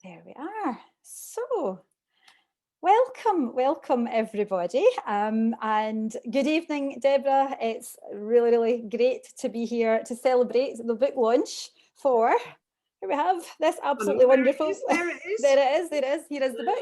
There we are. So, welcome everybody. And good evening, Deborah. It's really great to be here to celebrate the book launch for, here we have this absolutely wonderful. There it is. There it is. Here is the book.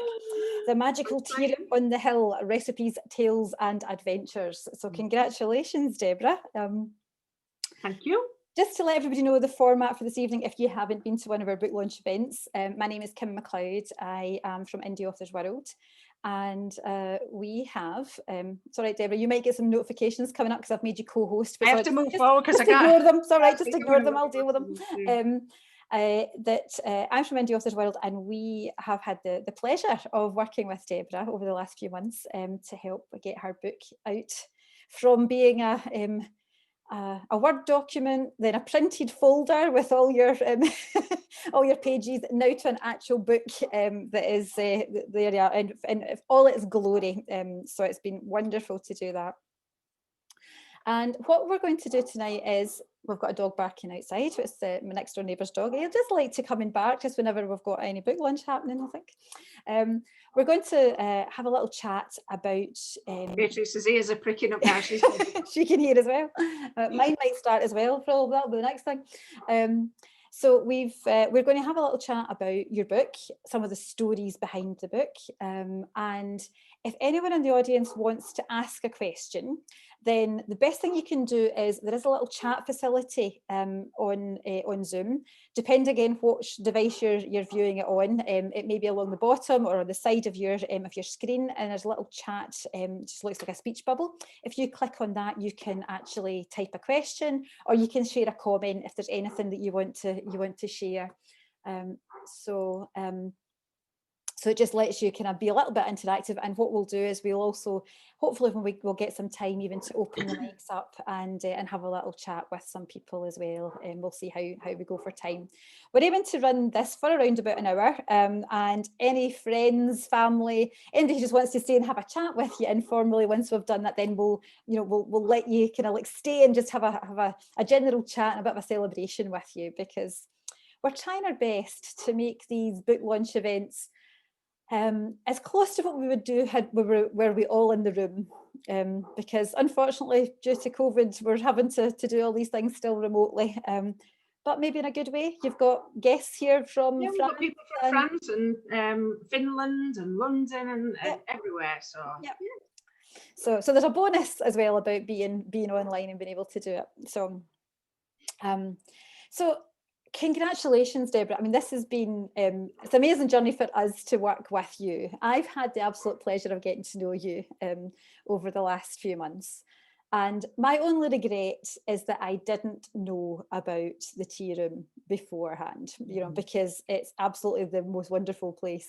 The Magical Tearoom on the Hill, Recipes, Tales and Adventures. So congratulations, Deborah. Thank you. Just to let everybody know the format for this evening, if you haven't been to one of our book launch events, my name is Kim MacLeod. I am from Indie Authors World, and we have, it's all right, Deborah, you might get some notifications coming up because I've made you co-host. I have to move forward because I can't ignore them. It's all right, just ignore them, I'll deal with them. I'm from Indie Authors World, and we have had the pleasure of working with Deborah over the last few months to help get her book out from being a Word document, then a printed folder with all your all your pages, now to an actual book that is there in all its glory. So it's been wonderful to do that. And what we're going to do tonight is, we've got a dog barking outside. It's my next door neighbour's dog. He'll just like to come and bark just whenever we've got any book lunch happening, I think. We're going to have a little chat about... Beatrice's ears are pricking up now. She can hear as well. Mine might start as well, probably. That'll be the next thing. So we're going to have a little chat about your book, some of the stories behind the book. And if anyone in the audience wants to ask a question, then the best thing you can do is, there is a little chat facility on Zoom. Depending again what device you're viewing it on, it may be along the bottom or on the side of your screen, and there's a little chat, just looks like a speech bubble. If you click on that, you can actually type a question, or you can share a comment if there's anything that you want to share. So it just lets you kind of be a little bit interactive. And what we'll do is we'll also, hopefully when we'll get some time even to open the mics up and have a little chat with some people as well. And we'll see how we go for time. We're aiming to run this for around about an hour. And any friends, family, anybody who just wants to stay and have a chat with you informally, once we've done that, then we'll let you kind of like stay and just have a general chat and a bit of a celebration with you, because we're trying our best to make these book launch events as close to what we would do were we all in the room, because unfortunately due to COVID we're having to do all these things still remotely, but maybe in a good way. You've got guests here from France, got people from France and Finland and London and everywhere. So so there's a bonus as well about being online and being able to do it. So congratulations, Deborah. I mean, this has been it's an amazing journey for us to work with you. I've had the absolute pleasure of getting to know you over the last few months, and my only regret is that I didn't know about the tea room beforehand, because it's absolutely the most wonderful place,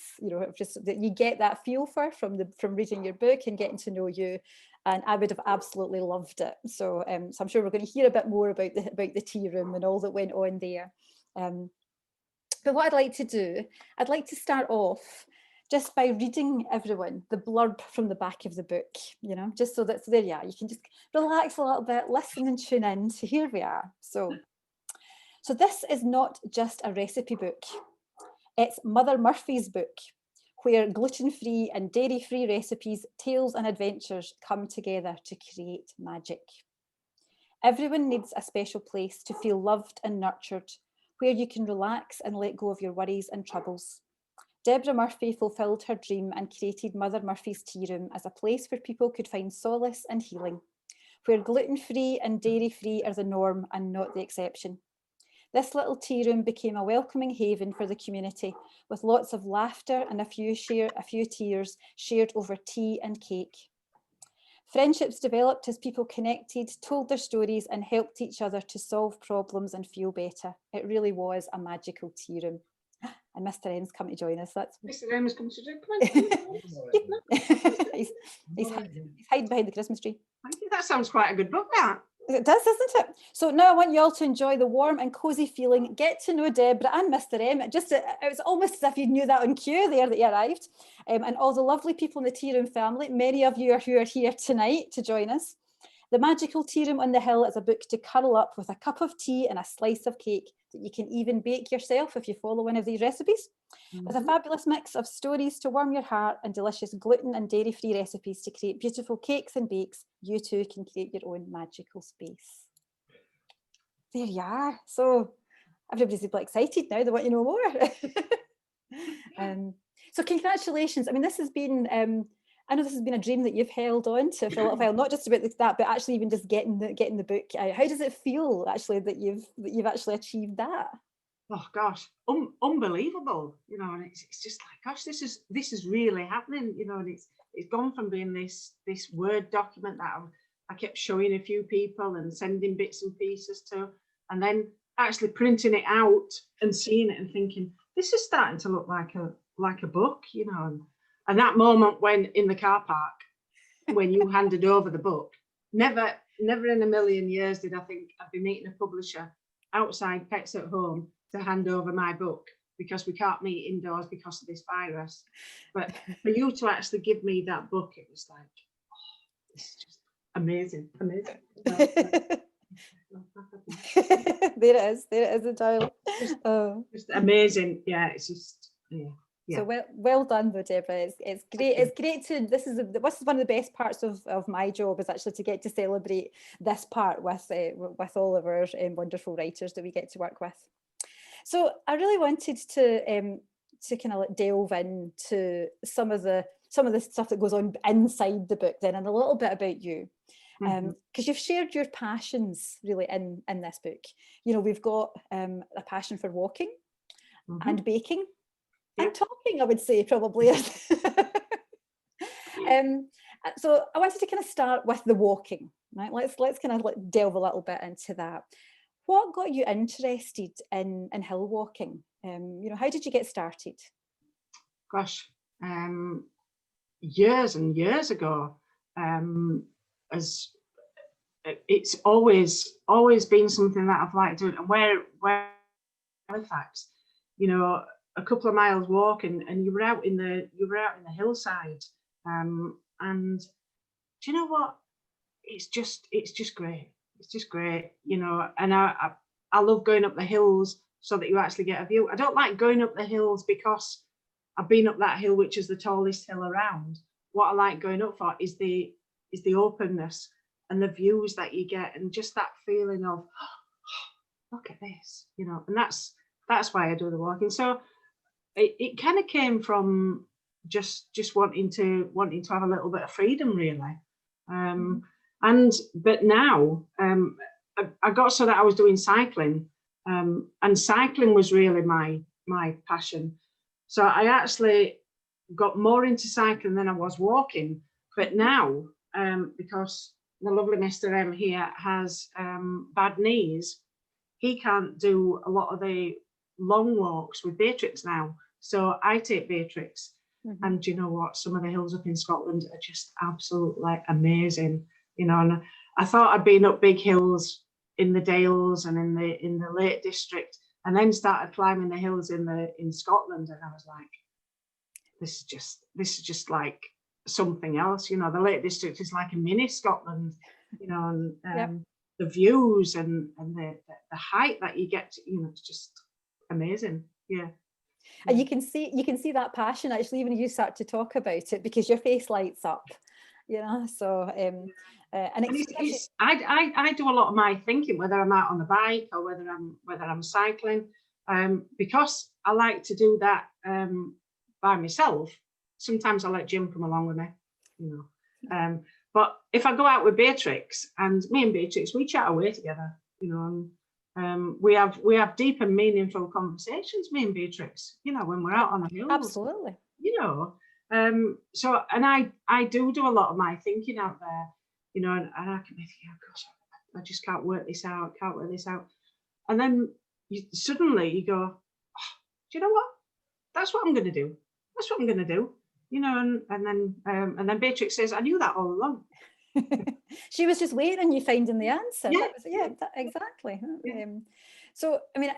just that you get that feel for from reading your book and getting to know you. And I would have absolutely loved it. So I'm sure we're going to hear a bit more about the tea room and all that went on there. But what I'd like to do, I'd like to start off just by reading everyone the blurb from the back of the book, just so that, so there you are, you can just relax a little bit, listen and tune in. So here we are. So this is not just a recipe book. It's Mother Murphy's book, where gluten-free and dairy-free recipes, tales and adventures come together to create magic. Everyone needs a special place to feel loved and nurtured, where you can relax and let go of your worries and troubles. Debra Murphy fulfilled her dream and created Mother Murphy's Tea Room as a place where people could find solace and healing, where gluten-free and dairy-free are the norm and not the exception. This little tea room became a welcoming haven for the community, with lots of laughter and a few tears shared over tea and cake. Friendships developed as people connected, told their stories and helped each other to solve problems and feel better. It really was a magical tea room. And Mr. M's come to join us. Mr. M has come to join us. He's hiding behind the Christmas tree. I think that sounds quite a good book, that. It does, doesn't it? So now I want you all to enjoy the warm and cosy feeling, get to know Debra and Mr. M. It was almost as if you knew that on cue there that you arrived. And all the lovely people in the Tea Room family, many of you who are here tonight to join us. The Magical Tearoom on the Hill is a book to curl up with a cup of tea and a slice of cake that you can even bake yourself if you follow one of these recipes. With a fabulous mix of stories to warm your heart and delicious gluten and dairy-free recipes to create beautiful cakes and bakes, you too can create your own magical space. There you are. So everybody's excited now. They want to know more. So congratulations. I mean, this has been, I know this has been a dream that you've held on to for a little while, not just about that, but actually even just getting the book out. How does it feel actually that you've actually achieved that? Oh gosh, unbelievable, you know, and it's just like, gosh, this is really happening, you know, and it's gone from being this Word document that I kept showing a few people and sending bits and pieces to, and then actually printing it out and seeing it and thinking, this is starting to look like a book, you know, and that moment when in the car park, when you handed over the book, never in a million years did I think I'd be meeting a publisher outside Pets at Home to hand over my book, because we can't meet indoors because of this virus. But for you to actually give me that book, it was like, oh, this is just amazing. There it is entirely. Just amazing. Yeah, it's just, yeah. So well done though, Debra. It's great. It's great to, this is one of the best parts of my job, is actually to get to celebrate this part with all of our wonderful writers that we get to work with. So I really wanted to kind of delve into some of the stuff that goes on inside the book then, and a little bit about you. Because you've shared your passions really in this book. You know, we've got a passion for walking and baking and talking, I would say, probably. So I wanted to kind of start with the walking, right? Let's kind of delve a little bit into that. What got you interested in hill walking? You know, how did you get started? Gosh, years and years ago, as it's always been something that I've liked doing. And where Halifax, you know, a couple of miles walk and you were out in the hillside, and do you know what? It's just great. It's just great, you know. And I love going up the hills so that you actually get a view. I don't like going up the hills because I've been up that hill, which is the tallest hill around. What I like going up for is the openness and the views that you get, and just that feeling of, oh, look at this, you know. And that's why I do the walking. So it kind of came from just wanting to have a little bit of freedom, really. But now I got so that I was doing cycling, and cycling was really my passion. So I actually got more into cycling than I was walking. But now, because the lovely Mr. M here has bad knees, he can't do a lot of the long walks with Beatrix now. So I take Beatrix. And do you know what? Some of the hills up in Scotland are just absolutely amazing, you know. And I thought I'd been up big hills in the Dales and in the Lake District, and then started climbing the hills in Scotland, and I was like, this is just like something else, you know. The Lake District is like a mini Scotland, you know, and the views and the height that you get to, you know, it's just amazing. Yeah. And you can see that passion actually even as you start to talk about it, because your face lights up, you know. So and I do a lot of my thinking, whether I'm out on the bike or whether I'm cycling, because I like to do that by myself. Sometimes I let Jim come along with me, you know. But if I go out with Beatrix, and me and Beatrix, we chat away together, you know. And we have deep and meaningful conversations, me and Beatrix, you know, when we're out on the hills. Absolutely. You know, so, and I do a lot of my thinking out there, you know, and I can be thinking, oh gosh, I just can't work this out. And then suddenly you go, oh, do you know what? That's what I'm going to do. You know, and then Beatrix says, I knew that all along. She was just waiting on you finding the answer. Exactly. Yeah. So I mean,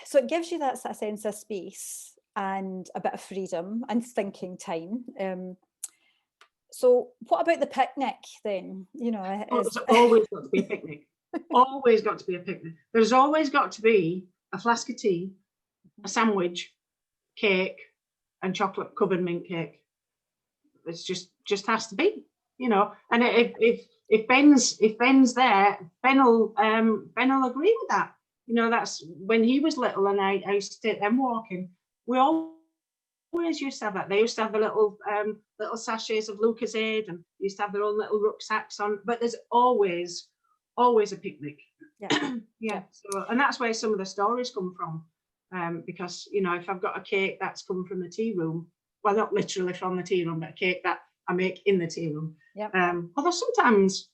so it gives you that sense of space and a bit of freedom and thinking time. So what about the picnic then? You know, There's always got to be a picnic. Always got to be a picnic. There's always got to be a flask of tea, a sandwich, cake, and chocolate covered mint cake. It's just has to be, you know. And if Ben's there, Ben will agree with that. You know, that's when he was little and I used to take them walking. We always used to have that. They used to have the little sachets of Lucozade and used to have their own little rucksacks on. But there's always a picnic. Yeah. Yeah. So, and that's where some of the stories come from. Because, you know, if I've got a cake that's come from the tea room, well, not literally from the tea room, but a cake that I make in the tea room. Yep. Although sometimes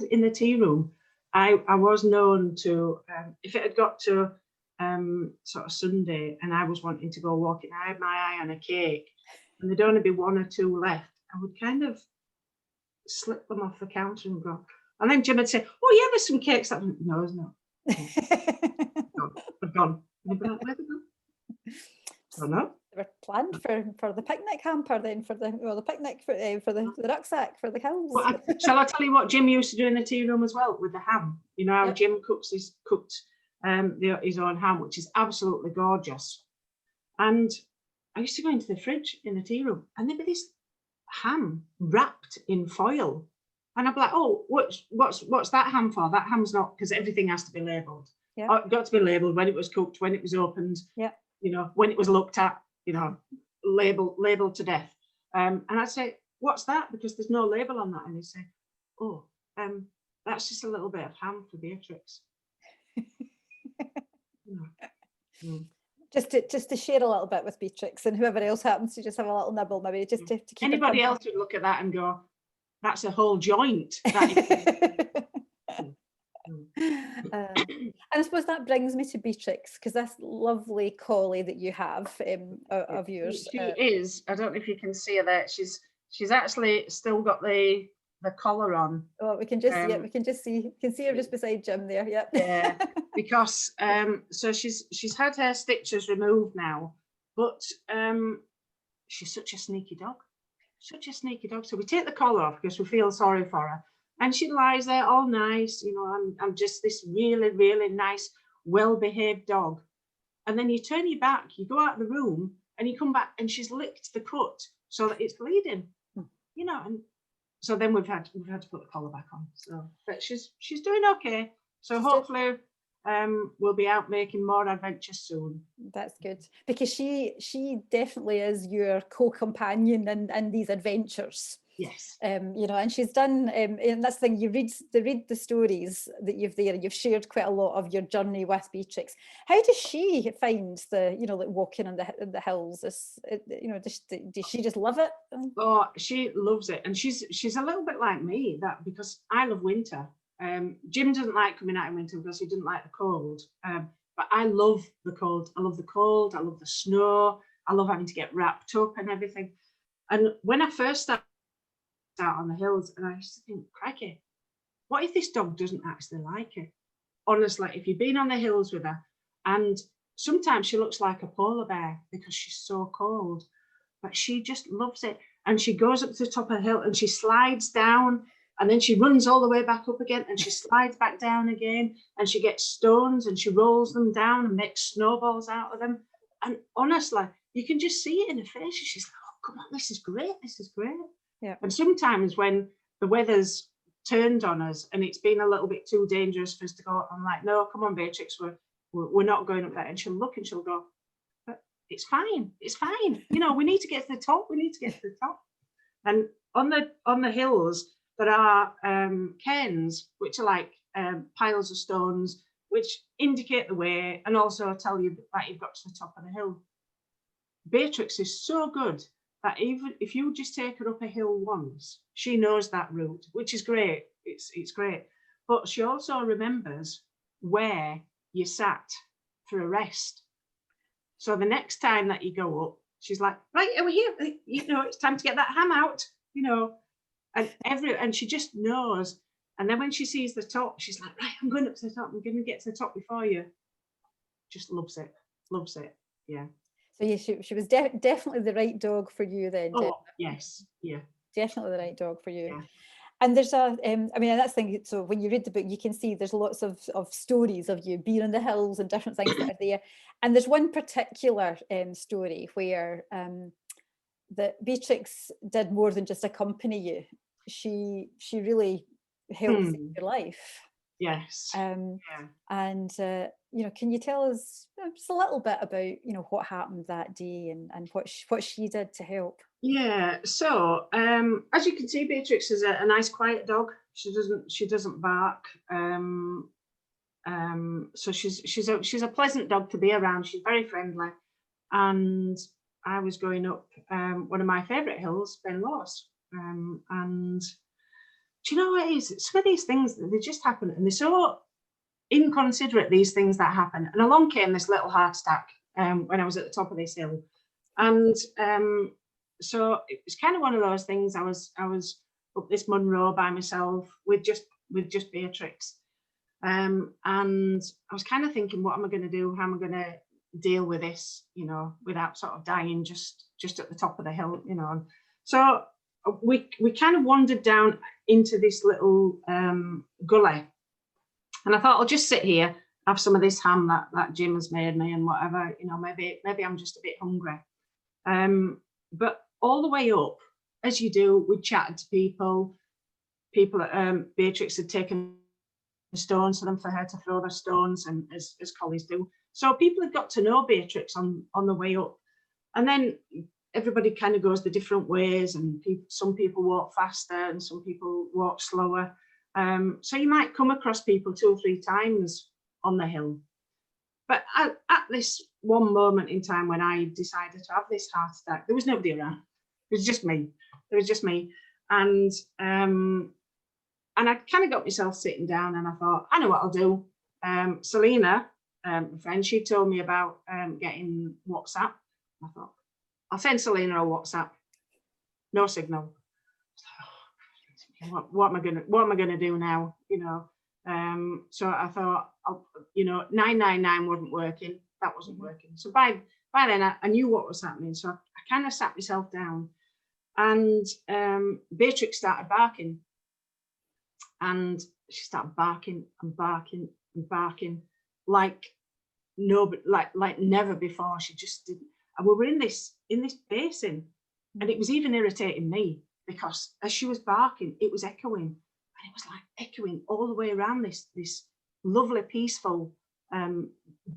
in the tea room, I was known to, if it had got to sort of Sunday and I was wanting to go walking, I had my eye on a cake and there'd only be one or two left, I would kind of slip them off the counter and go. And then Jim would say, "Oh, yeah, there's some cakes." No, there's not. They're gone. Where they gone? I don't know. They were planned for the picnic hamper then, for the picnic for the rucksack for the cows. Well, shall I tell you what Jim used to do in the tea room as well with the ham? You know how Yep. Jim cooked his own ham, which is absolutely gorgeous. And I used to go into the fridge in the tea room and there'd be this ham wrapped in foil. And I'd be like, "Oh, what's that ham for? That ham's not," because everything has to be labelled. Yeah. Oh, it got to be labelled when it was cooked, when it was opened, Yeah. you know, when it was looked at, you know, labelled to death. And I'd say, "What's that?" Because there's no label on that. And he'd say, "Oh, that's just a little bit of ham for Beatrix." Just to share a little bit with Beatrix and whoever else happens to just have a little nibble, maybe just to keep anybody else would look at that and go, "That's a whole joint." And I suppose that brings me to Beatrix, because this lovely collie that you have of yours. She is. I don't know if you can see her there. She's actually still got the collar on. Oh, we can just see it. We can just see. You can see her just beside Jim there. Yep. Yeah. Because so she's had her stitches removed now, but she's such a sneaky dog. Such a sneaky dog. So we take the collar off because we feel sorry for her. And she lies there all nice, you know, I'm just this really, really nice, well-behaved dog. And then you turn your back, you go out of the room and you come back and she's licked the cut so that it's bleeding, you know. And so then we've had to put the collar back on. So, but she's doing okay. So hopefully we'll be out making more adventures soon. That's good, because she definitely is your co-companion in these adventures. Yes. You know, and she's done, and that's the thing, you read the stories that you've shared quite a lot of your journey with Beatrix. How does she find the, you know, like walking in the hills? You know, does she just love it? Oh, she loves it. And she's a little bit like me, that because I love winter. Jim doesn't like coming out in winter because he didn't like the cold. But I love the cold. I love the cold. I love the snow. I love having to get wrapped up and everything. And when I first started out on the hills, and I used to think, crikey, what if this dog doesn't actually like it? Honestly, if you've been on the hills with her, and sometimes she looks like a polar bear because she's so cold, but she just loves it. And she goes up to the top of the hill and she slides down, and then she runs all the way back up again, and she slides back down again, and she gets stones and she rolls them down and makes snowballs out of them. And honestly, you can just see it in her face. She's like, "Oh, come on, this is great. This is great." Yeah. And sometimes when the weather's turned on us and it's been a little bit too dangerous for us to go, I'm like, "No, come on, Beatrix, we're not going up there." And she'll look and she'll go, "But it's fine. It's fine. You know, we need to get to the top. We need to get to the top." And on the hills, there are cairns, which are like piles of stones, which indicate the way and also tell you that you've got to the top of the hill. Beatrix is so good that even if you just take her up a hill once, she knows that route, which is great. It's great. But she also remembers where you sat for a rest. So the next time that you go up, she's like, "Right, are we here? You know, it's time to get that ham out," you know. And she just knows. And then when she sees the top, she's like, "Right, I'm going up to the top. I'm going to get to the top before you." Just loves it. Loves it. Yeah. So yeah, she was definitely the right dog for you then. Oh, yes. Yeah. definitely the right dog for you. Yeah. And there's a, I mean, that's the thing. So when you read the book, you can see there's lots of stories of you being on the hills and different things that are there. And there's one particular story where that Beatrix did more than just accompany you. She really helped save your life. Yes. And you know, can you tell us just a little bit about, you know, what happened that day and what she did to help? Yeah. So as you can see, Beatrix is a nice, quiet dog. She doesn't bark. So she's a pleasant dog to be around. She's very friendly. And I was going up one of my favourite hills, Ben Lawes. And do you know what it is? Some of these things, they just happen, and they're so inconsiderate, these things that happen. And along came this little heart attack when I was at the top of this hill. And so it was kind of one of those things. I was up this Munro by myself with just Beatrix. And I was kind of thinking, what am I going to do? How am I going to deal with this, you know, without sort of dying just at the top of the hill, you know? So we kind of wandered down into this little gully, and I thought, I'll just sit here, have some of this ham that Jim has made me, and whatever, you know, maybe I'm just a bit hungry. But all the way up, as you do, we chatted to people. Beatrix had taken stones to them for her to throw their stones, and as collies do. So people had got to know Beatrix on the way up. And then everybody kind of goes the different ways, and some people walk faster and some people walk slower. So you might come across people 2 or 3 times on the hill. But at this one moment in time when I decided to have this heart attack, there was nobody around. It was just me. And I kind of got myself sitting down, and I thought, I know what I'll do. Selena, a friend, she told me about getting WhatsApp. I thought, I'll send Selena a WhatsApp. No signal. What am I gonna do now? You know. So I thought, you know, 999 wasn't working. That wasn't working. So by then I knew what was happening. So I kind of sat myself down, and Beatrix started barking. And she started barking and barking and barking like never before. She just didn't. And we were in this basin, and it was even irritating me, because as she was barking, it was echoing, and it was like echoing all the way around this lovely, peaceful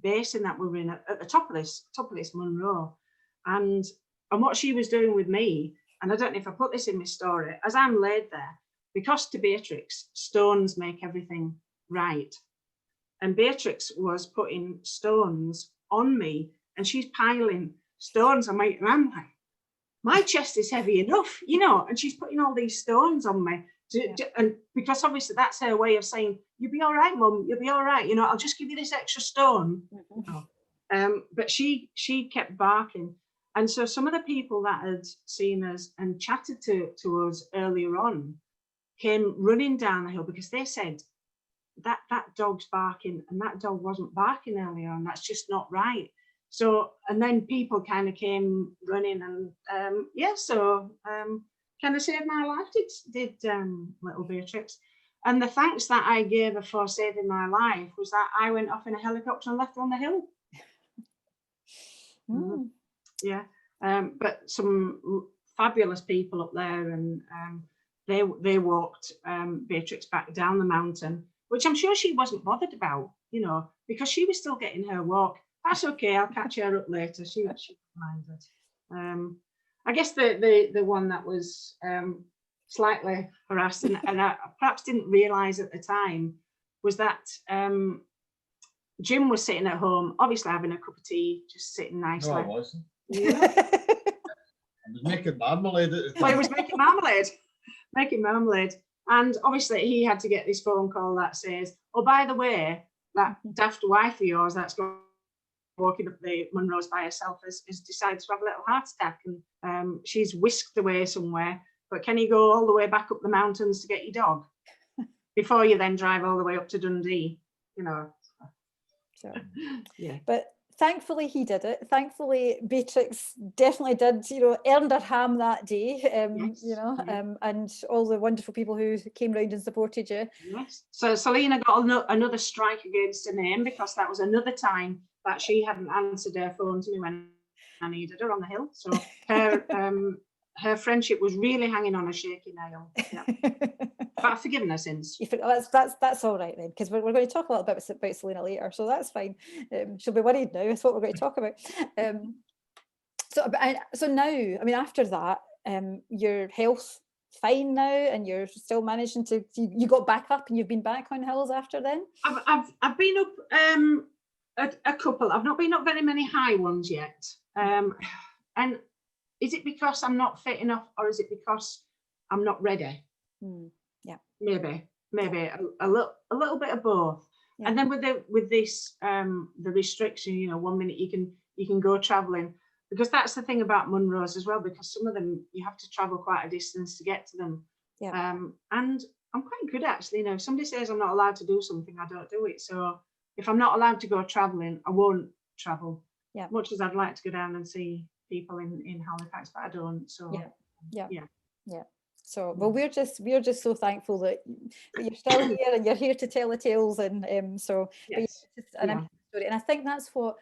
basin that we were in at the top of this Munro. And what she was doing with me, and I don't know if I put this in my story, as I'm laid there, because to Beatrix, stones make everything right. And Beatrix was putting stones on me, and she's piling stones on me. And I'm like, my chest is heavy enough, you know, and she's putting all these stones on me. And because obviously that's her way of saying, you'll be all right, Mum, you'll be all right. You know, I'll just give you this extra stone. But she kept barking. And so some of the people that had seen us and chatted to us earlier on came running down the hill, because they said that dog's barking, and that dog wasn't barking earlier on. That's just not right. So, and then people kind of came running, and kind of saved my life. Did little Beatrix. And the thanks that I gave her for saving my life was that I went off in a helicopter and left her on the hill. Yeah. But some fabulous people up there, and they walked Beatrix back down the mountain, which I'm sure she wasn't bothered about, you know, because she was still getting her walk. That's okay, I'll catch her up later. She minded. I guess the one that was slightly harassed and I perhaps didn't realise at the time was that Jim was sitting at home, obviously having a cup of tea, just sitting nicely. No, I wasn't. Yeah. I was making marmalade at the time. Well, he was making marmalade. And obviously he had to get this phone call that says, oh, by the way, that daft wife of yours that's walking up the Munros by herself has decided to have a little heart attack, and she's whisked away somewhere. But can you go all the way back up the mountains to get your dog before you then drive all the way up to Dundee? You know. So, yeah. But thankfully he did it. Thankfully Beatrix definitely did, you know, earned her ham that day, Yes, you know, yeah. and all the wonderful people who came round and supported you. Yes. So Selena got another strike against her name, because that was another time that she hadn't answered her phone to me when I needed her on the hill. So her friendship was really hanging on a shaky nail. Yeah. But I've forgiven her since. That's all right then, because we're going to talk a little bit about Selena later, so that's fine. She'll be worried now. That's what we're going to talk about. So now, I mean, after that, your health fine now, and you're still managing to. You got back up, and you've been back on hills after then. I've been up a couple. I've not been up very many high ones yet. And is it because I'm not fit enough, or is it because I'm not ready? Yeah, maybe a little bit of both. Yeah. And then with this the restriction, you know, 1 minute you can go traveling, because that's the thing about Munros as well, because some of them you have to travel quite a distance to get to them. Yeah. And I'm quite good, actually. You know, if somebody says I'm not allowed to do something, I don't do it. So if I'm not allowed to go traveling, I won't travel. Yeah. Much as I'd like to go down and see people in Halifax, but I don't. So yeah. So, well, we're just so thankful that you're still here and you're here to tell the tales, and so. Yes. And I think that's what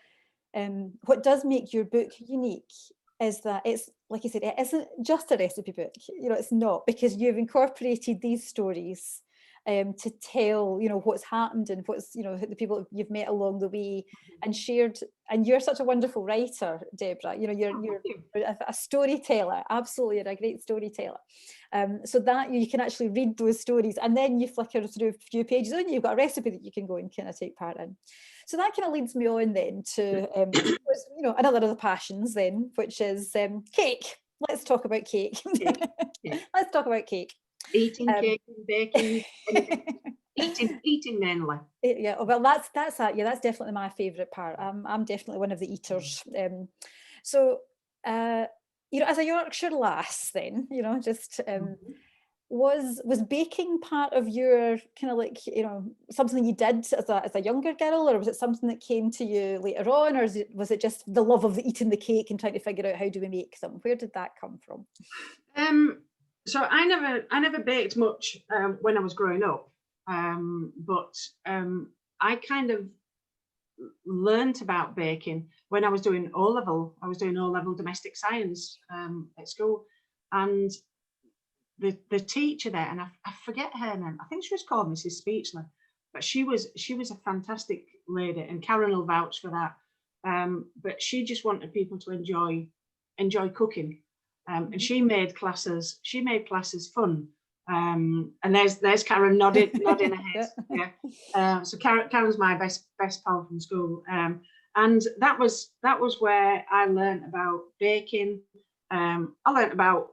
does make your book unique, is that it's, like you said, it isn't just a recipe book. You know, it's not, because you've incorporated these stories to tell, you know, what's happened and what's, you know, the people you've met along the way and shared. And you're such a wonderful writer, Debra. You know, you're a storyteller. Absolutely, you're a great storyteller. So that you can actually read those stories, and then you flicker through a few pages and you've got a recipe that you can go and kind of take part in. So that kind of leads me on then to you know, another of the passions then, which is cake. Let's talk about cake. Let's talk about cake. Eating cake and baking, eating mainly. Yeah, well, that's that. Yeah, that's definitely my favourite part. I'm definitely one of the eaters. So you know, as a Yorkshire lass, then, you know, just was baking part of your kind of, like, you know, something you did as a younger girl, or was it something that came to you later on, or was it just the love of eating the cake and trying to figure out how do we make them? Where did that come from? So I never baked much when I was growing up, but I kind of learnt about baking when I was doing O-level. I was doing O-level domestic science at school, and the teacher there, and I forget her name. I think she was called Mrs. Speechley, but she was a fantastic lady, and Karen will vouch for that. But she just wanted people to enjoy cooking. And she made classes fun. And there's Karen nodding her head. Yeah. So Karen's my best pal from school. And that was where I learned about baking. I learned about,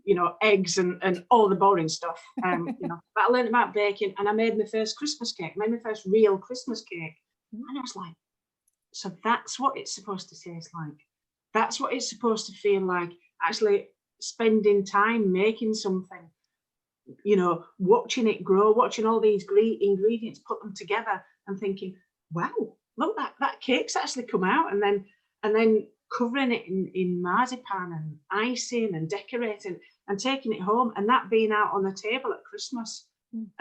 you know, eggs and all the boring stuff. You know, but I learned about baking, and I made my first Christmas cake. Made my first real Christmas cake, and I was like, so that's what it's supposed to taste like. That's what it's supposed to feel like, actually spending time making something, you know, watching it grow, watching all these ingredients, put them together and thinking, wow, look, that cake's actually come out, and then covering it in marzipan and icing and decorating and taking it home, and that being out on the table at Christmas.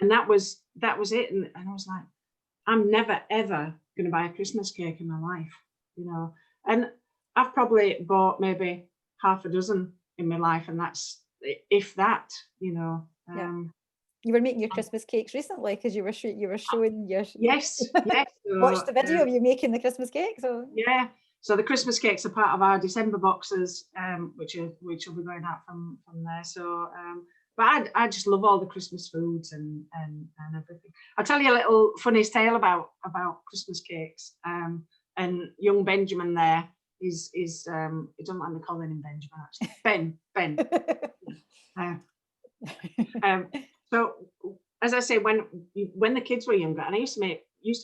And that was it. And I was like, I'm never, ever going to buy a Christmas cake in my life, you know. And I've probably bought maybe half a dozen in my life, and that's, if that, you know. You were making your Christmas cakes recently, because you were showing your yes. Watched the video of you making the Christmas cake. So yeah, so the Christmas cakes are part of our December boxes, which will be going out from there. So but I just love all the Christmas foods and everything. I'll tell you a little funny tale about Christmas cakes. And young Benjamin there is he doesn't like me calling him Benjamin, actually. Ben. So as I say, when the kids were younger, and I used to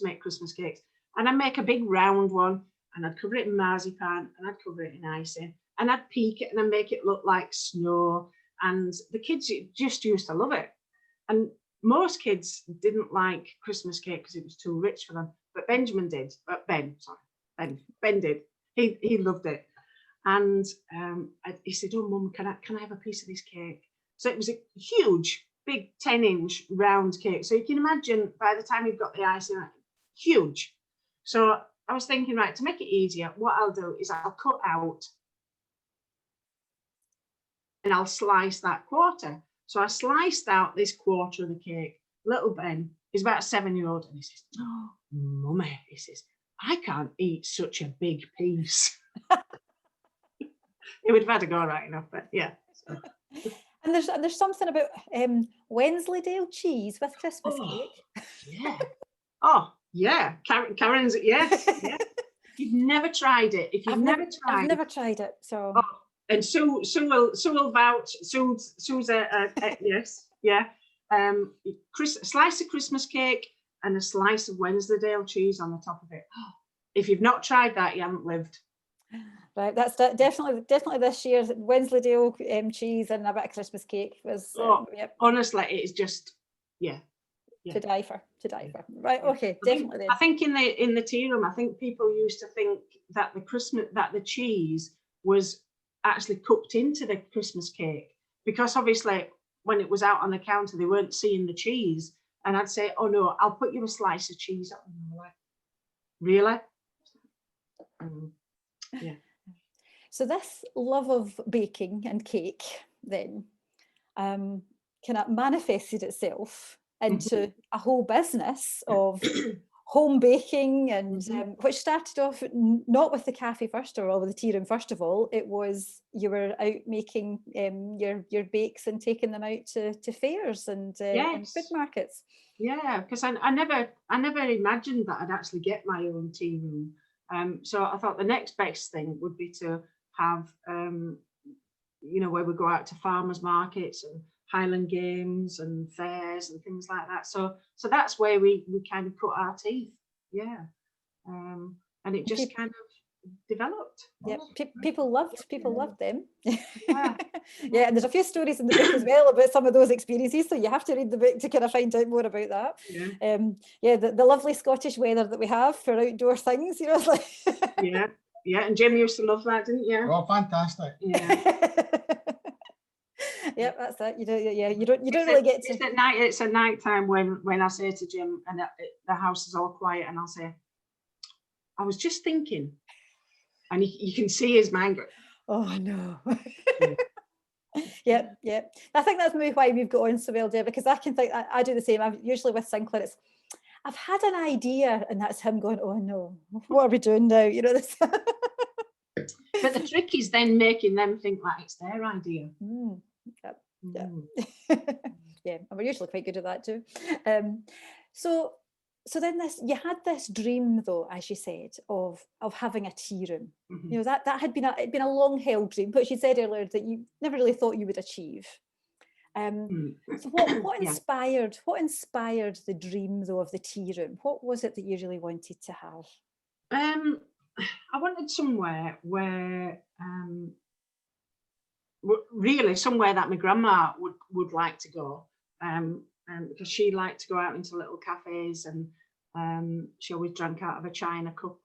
make Christmas cakes, and I'd make a big round one, and I'd cover it in marzipan, and I'd cover it in icing, and I'd peak it, and I'd make it look like snow, and the kids just used to love it. And most kids didn't like Christmas cake because it was too rich for them, but Benjamin did. Ben did. He loved it. And he said, "Oh, Mum, can I have a piece of this cake?" So it was a huge, big 10-inch round cake. So you can imagine by the time you've got the icing, huge. So I was thinking, right, to make it easier, what I'll do is I'll cut out and I'll slice that quarter. So I sliced out this quarter of the cake. Little Ben is about a 7-year-old, and he says, "Oh, Mummy," he says, "I can't eat such a big piece." It would have had to go right enough, but yeah. So. And there's something about Wensleydale cheese with Christmas cake. Yeah. Oh, yeah. Karen's, yes. Yeah. If you've never tried it, I've never tried it. So. Oh, and Sue will vouch. Sue's yes, yeah. Slice of Christmas cake and a slice of Wensleydale cheese on the top of it. If you've not tried that, you haven't lived. Right, that's definitely this year's Wensleydale cheese and a bit of Christmas cake was. Yep. Honestly, it is just to die for. Right, okay, definitely. Then. I think in the tea room, I think people used to think that the cheese was actually cooked into the Christmas cake, because obviously when it was out on the counter, they weren't seeing the cheese, and I'd say, "Oh no, I'll put you a slice of cheese up." And they were like, "Really?" Yeah. So this love of baking and cake then kind of manifested itself into a whole business of home baking, and which started off not with the cafe first or with the tea room first of all. It was you were out making your bakes and taking them out to fairs and food markets. Yeah, because I never imagined that I'd actually get my own tea room. So I thought the next best thing would be to have, where we go out to farmers markets and Highland Games and fairs and things like that. So that's where we kind of cut our teeth. Yeah. And it just kind of developed. Yeah, people loved them. Yeah. Yeah, and there's a few stories in the book as well about some of those experiences, so you have to read the book to kind of find out more about that. The lovely Scottish weather that we have for outdoor things, it's like yeah, and Jim used to love that, didn't you? Oh, fantastic. Yeah. Yep, that's it. You don't really get to. It's at night time when I say to Jim, and the house is all quiet, and I'll say, "I was just thinking," and you can see his mind go, "Oh no." Yeah. I think that's maybe why we've got on so well, Deb, because I can think I do the same. I'm usually with Sinclair. I've had an idea, and that's him going, "Oh no, what are we doing now?" This. But the trick is then making them think like it's their idea. Yep. Yeah, and we're usually quite good at that too. So then you had this dream, though, as you said, of having a tea room. That had been a long held dream, which you said earlier that you never really thought you would achieve. So what inspired the dream, though, of the tea room? What was it that you really wanted to have? I wanted somewhere where really somewhere that my grandma would like to go, because she liked to go out into little cafes, and she always drank out of a china cup,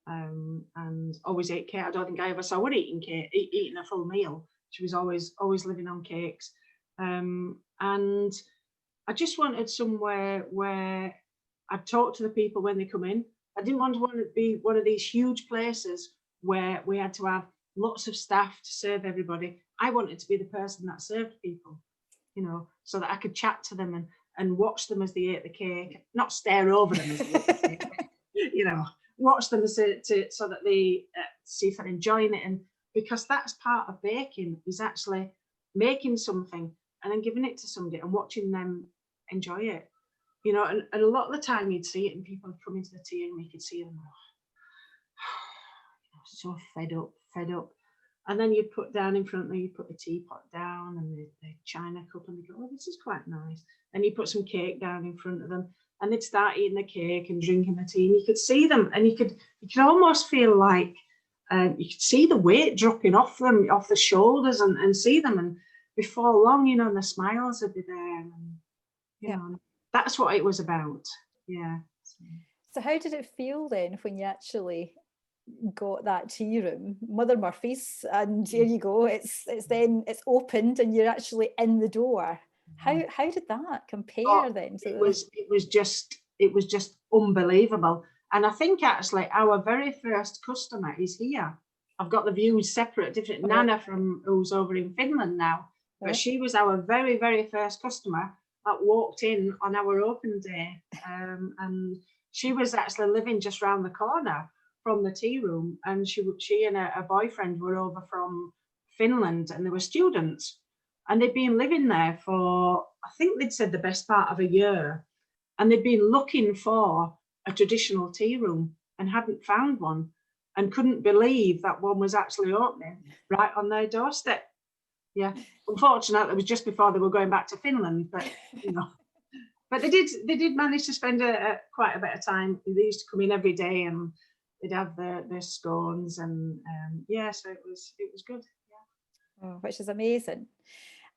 and always ate cake. I don't think I ever saw her eating a full meal. She was always living on cakes, and I just wanted somewhere where I'd talk to the people when they come in. I didn't want to be one of these huge places where we had to have lots of staff to serve everybody. I wanted to be the person that served people, so that I could chat to them and watch them as they ate the cake, not stare over them as they ate the cake, watch them so that they see if they're enjoying it. And because that's part of baking, is actually making something and then giving it to somebody and watching them enjoy it. And a lot of the time you'd see it and people would come into the tea and you could see them so fed up. And then you'd put down in front of them, you put the teapot down and the china cup, and they go, "Oh, this is quite nice." And you put some cake down in front of them, and they'd start eating the cake and drinking the tea, and you could see them, and you could almost feel like you could see the weight dropping off the shoulders, and see them, and before long, and the smiles would be there, and that's what it was about. Yeah. So how did it feel then when you actually got that tea room, Mother Murphy's, and there you go, it's opened and you're actually in the door? How did that compare then to it was just unbelievable. And I think actually our very first customer is here. I've got the views separate, different. Nana who's over in Finland now, but she was our very, very first customer that walked in on our open day, and she was actually living just round the corner from the tea room, and she and her boyfriend were over from Finland, and they were students, and they'd been living there for, I think they'd said, the best part of a year, and they'd been looking for a traditional tea room and hadn't found one, and couldn't believe that one was actually opening right on their doorstep. Yeah, unfortunately, it was just before they were going back to Finland, but you know, but they did manage to spend quite a bit of time. They used to come in every day, and they'd have their scones, and yeah, so it was good. Yeah. Oh, which is amazing.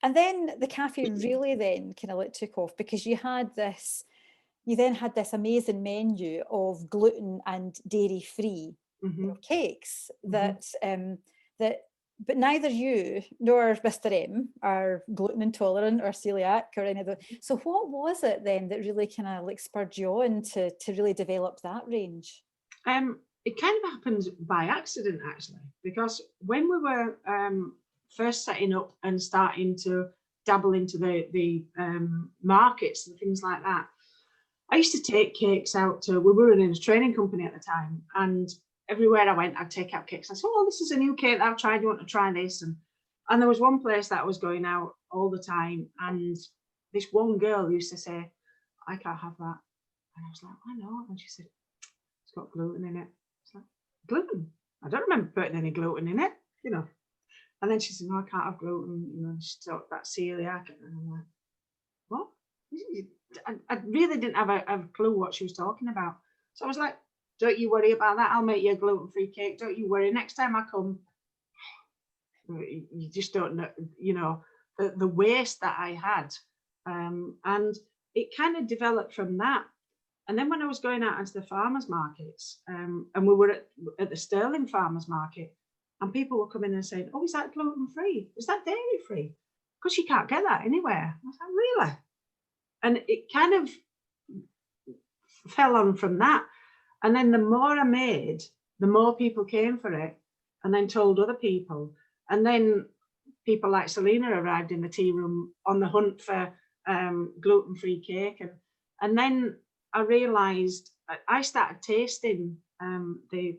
And then the cafe really then kind of took off, because you then had this amazing menu of gluten and dairy free cakes that but neither you nor Mr. M are gluten intolerant or celiac or any of those. So what was it then that really kind of like spurred you on to really develop that range? It kind of happened by accident, actually, because when we were first setting up and starting to dabble into the markets and things like that, I used to take cakes out to, we were in a training company at the time, and everywhere I went, I'd take out cakes. I said, oh, this is a new cake that I've tried, you want to try this? And there was one place that I was going out all the time, and this one girl used to say, I can't have that. And I was like, I know. And she said, it's got gluten in it. It's like, gluten? I don't remember putting any gluten in it, you know. And then she said, no, I can't have gluten. You know, she talked about celiac. And I'm like, what? I really didn't have a clue what she was talking about. So I was like, don't you worry about that. I'll make you a gluten-free cake. Don't you worry. Next time I come, you just don't know, you know, the waste that I had. And it kind of developed from that. And then when I was going out into the farmers markets, and we were at the Stirling farmers market, and people were coming and saying, oh, is that gluten-free? Is that dairy-free? Because you can't get that anywhere. I was like, really? And it kind of fell on from that. And then the more I made, the more people came for it, and then told other people. And then people like Selena arrived in the tea room on the hunt for gluten-free cake. And then I realised, I started tasting the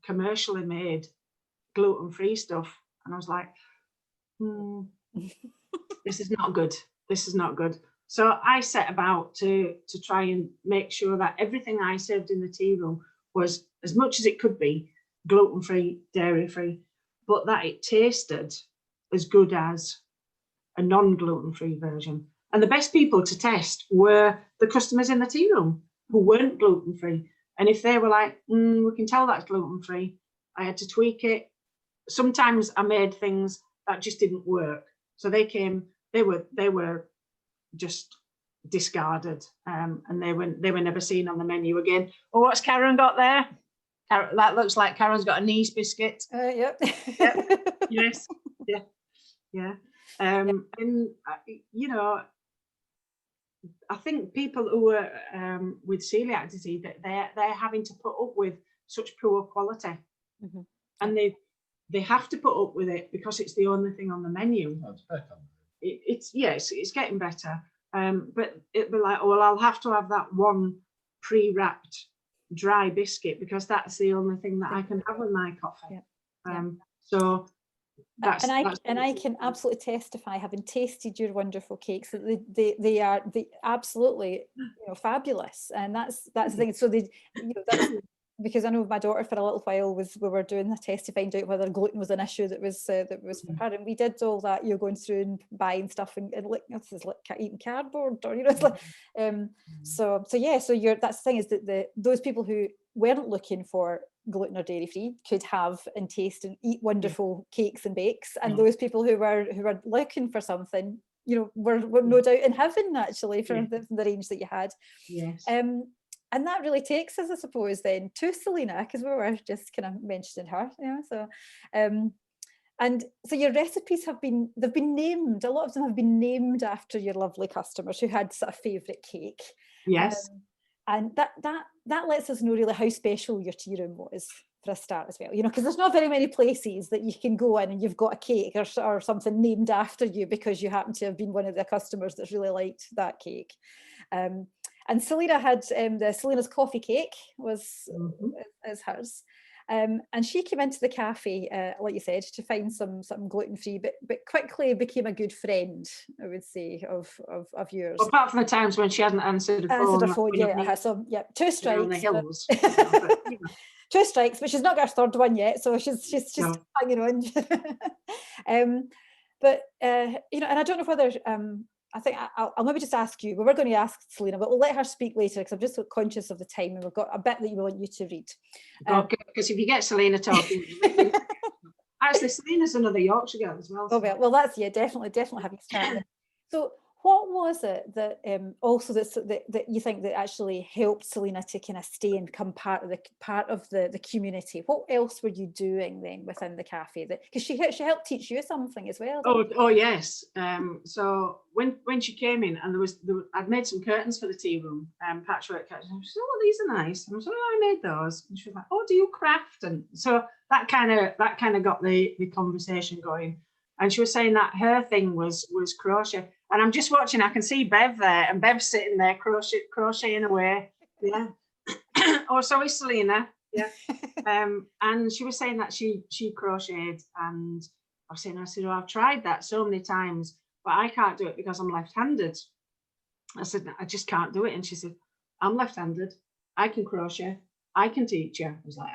commercially made gluten-free stuff. And I was like, this is not good. This is not good. So I set about to try and make sure that everything I served in the tea room was, as much as it could be, gluten-free, dairy-free, but that it tasted as good as a non-gluten-free version. And the best people to test were the customers in the tea room who weren't gluten-free. And if they were like, we can tell that's gluten-free, I had to tweak it. Sometimes I made things that just didn't work. So they were just discarded, and they were never seen on the menu again. Oh, what's Karen got there? That looks like Karen's got a nice biscuit. Yep. Yes. Yeah. And you know, I think people who are with celiac disease, that they're having to put up with such poor quality, and they have to put up with it because it's the only thing on the menu. That's better. It's getting better, but it'd be like, oh, well, I'll have to have that one pre-wrapped dry biscuit because that's the only thing that I can have with my coffee. So that's, and I can absolutely testify, having tasted your wonderful cakes, that they are absolutely, you know, fabulous. And that's the thing. So that's because I know my daughter for a little while we were doing the test to find out whether gluten was an issue that was for her, and we did all that. You're going through and buying stuff and like, this is like eating cardboard, or you know, it's like so you're, that's the thing, is that those people who weren't looking for gluten or dairy free could have and taste and eat wonderful cakes and bakes, and those people who were looking for something, you know, were no doubt in heaven actually for the range that you had. Yes. that really takes us, I suppose, then to Selena, because we were just kind of mentioning her, so and so your recipes they've been named, a lot of them have been named after your lovely customers who had sort of favourite cake. Yes. And that lets us know really how special your tea room was for a start as well, because there's not very many places that you can go in and you've got a cake or something named after you because you happen to have been one of the customers that's really liked that cake. And Selena had Selena's coffee cake is hers. And she came into the cafe, like you said, to find something gluten-free, but quickly became a good friend, I would say, of yours. Well, apart from the times when she hasn't answered a phone. Yeah. So yeah, 2 strikes. On the hills. But, 2 strikes, but she's not got her third one yet, so she's just hanging on. But and I don't know whether I think I'll maybe just ask you. Well, we're going to ask Selena, but we'll let her speak later because I'm just so conscious of the time, and we've got a bit that we want you to read. Because if you get Selena talking, actually, Selena's another Yorkshire girl as well. So. Oh well, that's definitely having started. So, what was it that also that you think that actually helped Selena to kind of stay and become part of the community? What else were you doing then within the cafe? Because she helped teach you something as well. Oh yes. So when she came in, and I'd made some curtains for the tea room, patchwork curtains. She said, "Oh, these are nice." And I said, "Oh, I made those." And she was like, "Oh, do you craft?" And so that kind of got the conversation going. And she was saying that her thing was crochet. And I'm just watching, I can see Bev there, and Bev's sitting there crocheting away. Yeah. Oh, so is Selena. Yeah. And she was saying that she crocheted, and I said, "Oh, I've tried that so many times, but I can't do it because I'm left-handed." I said, "I just can't do it." And she said, "I'm left-handed. I can crochet. I can teach you." I was like,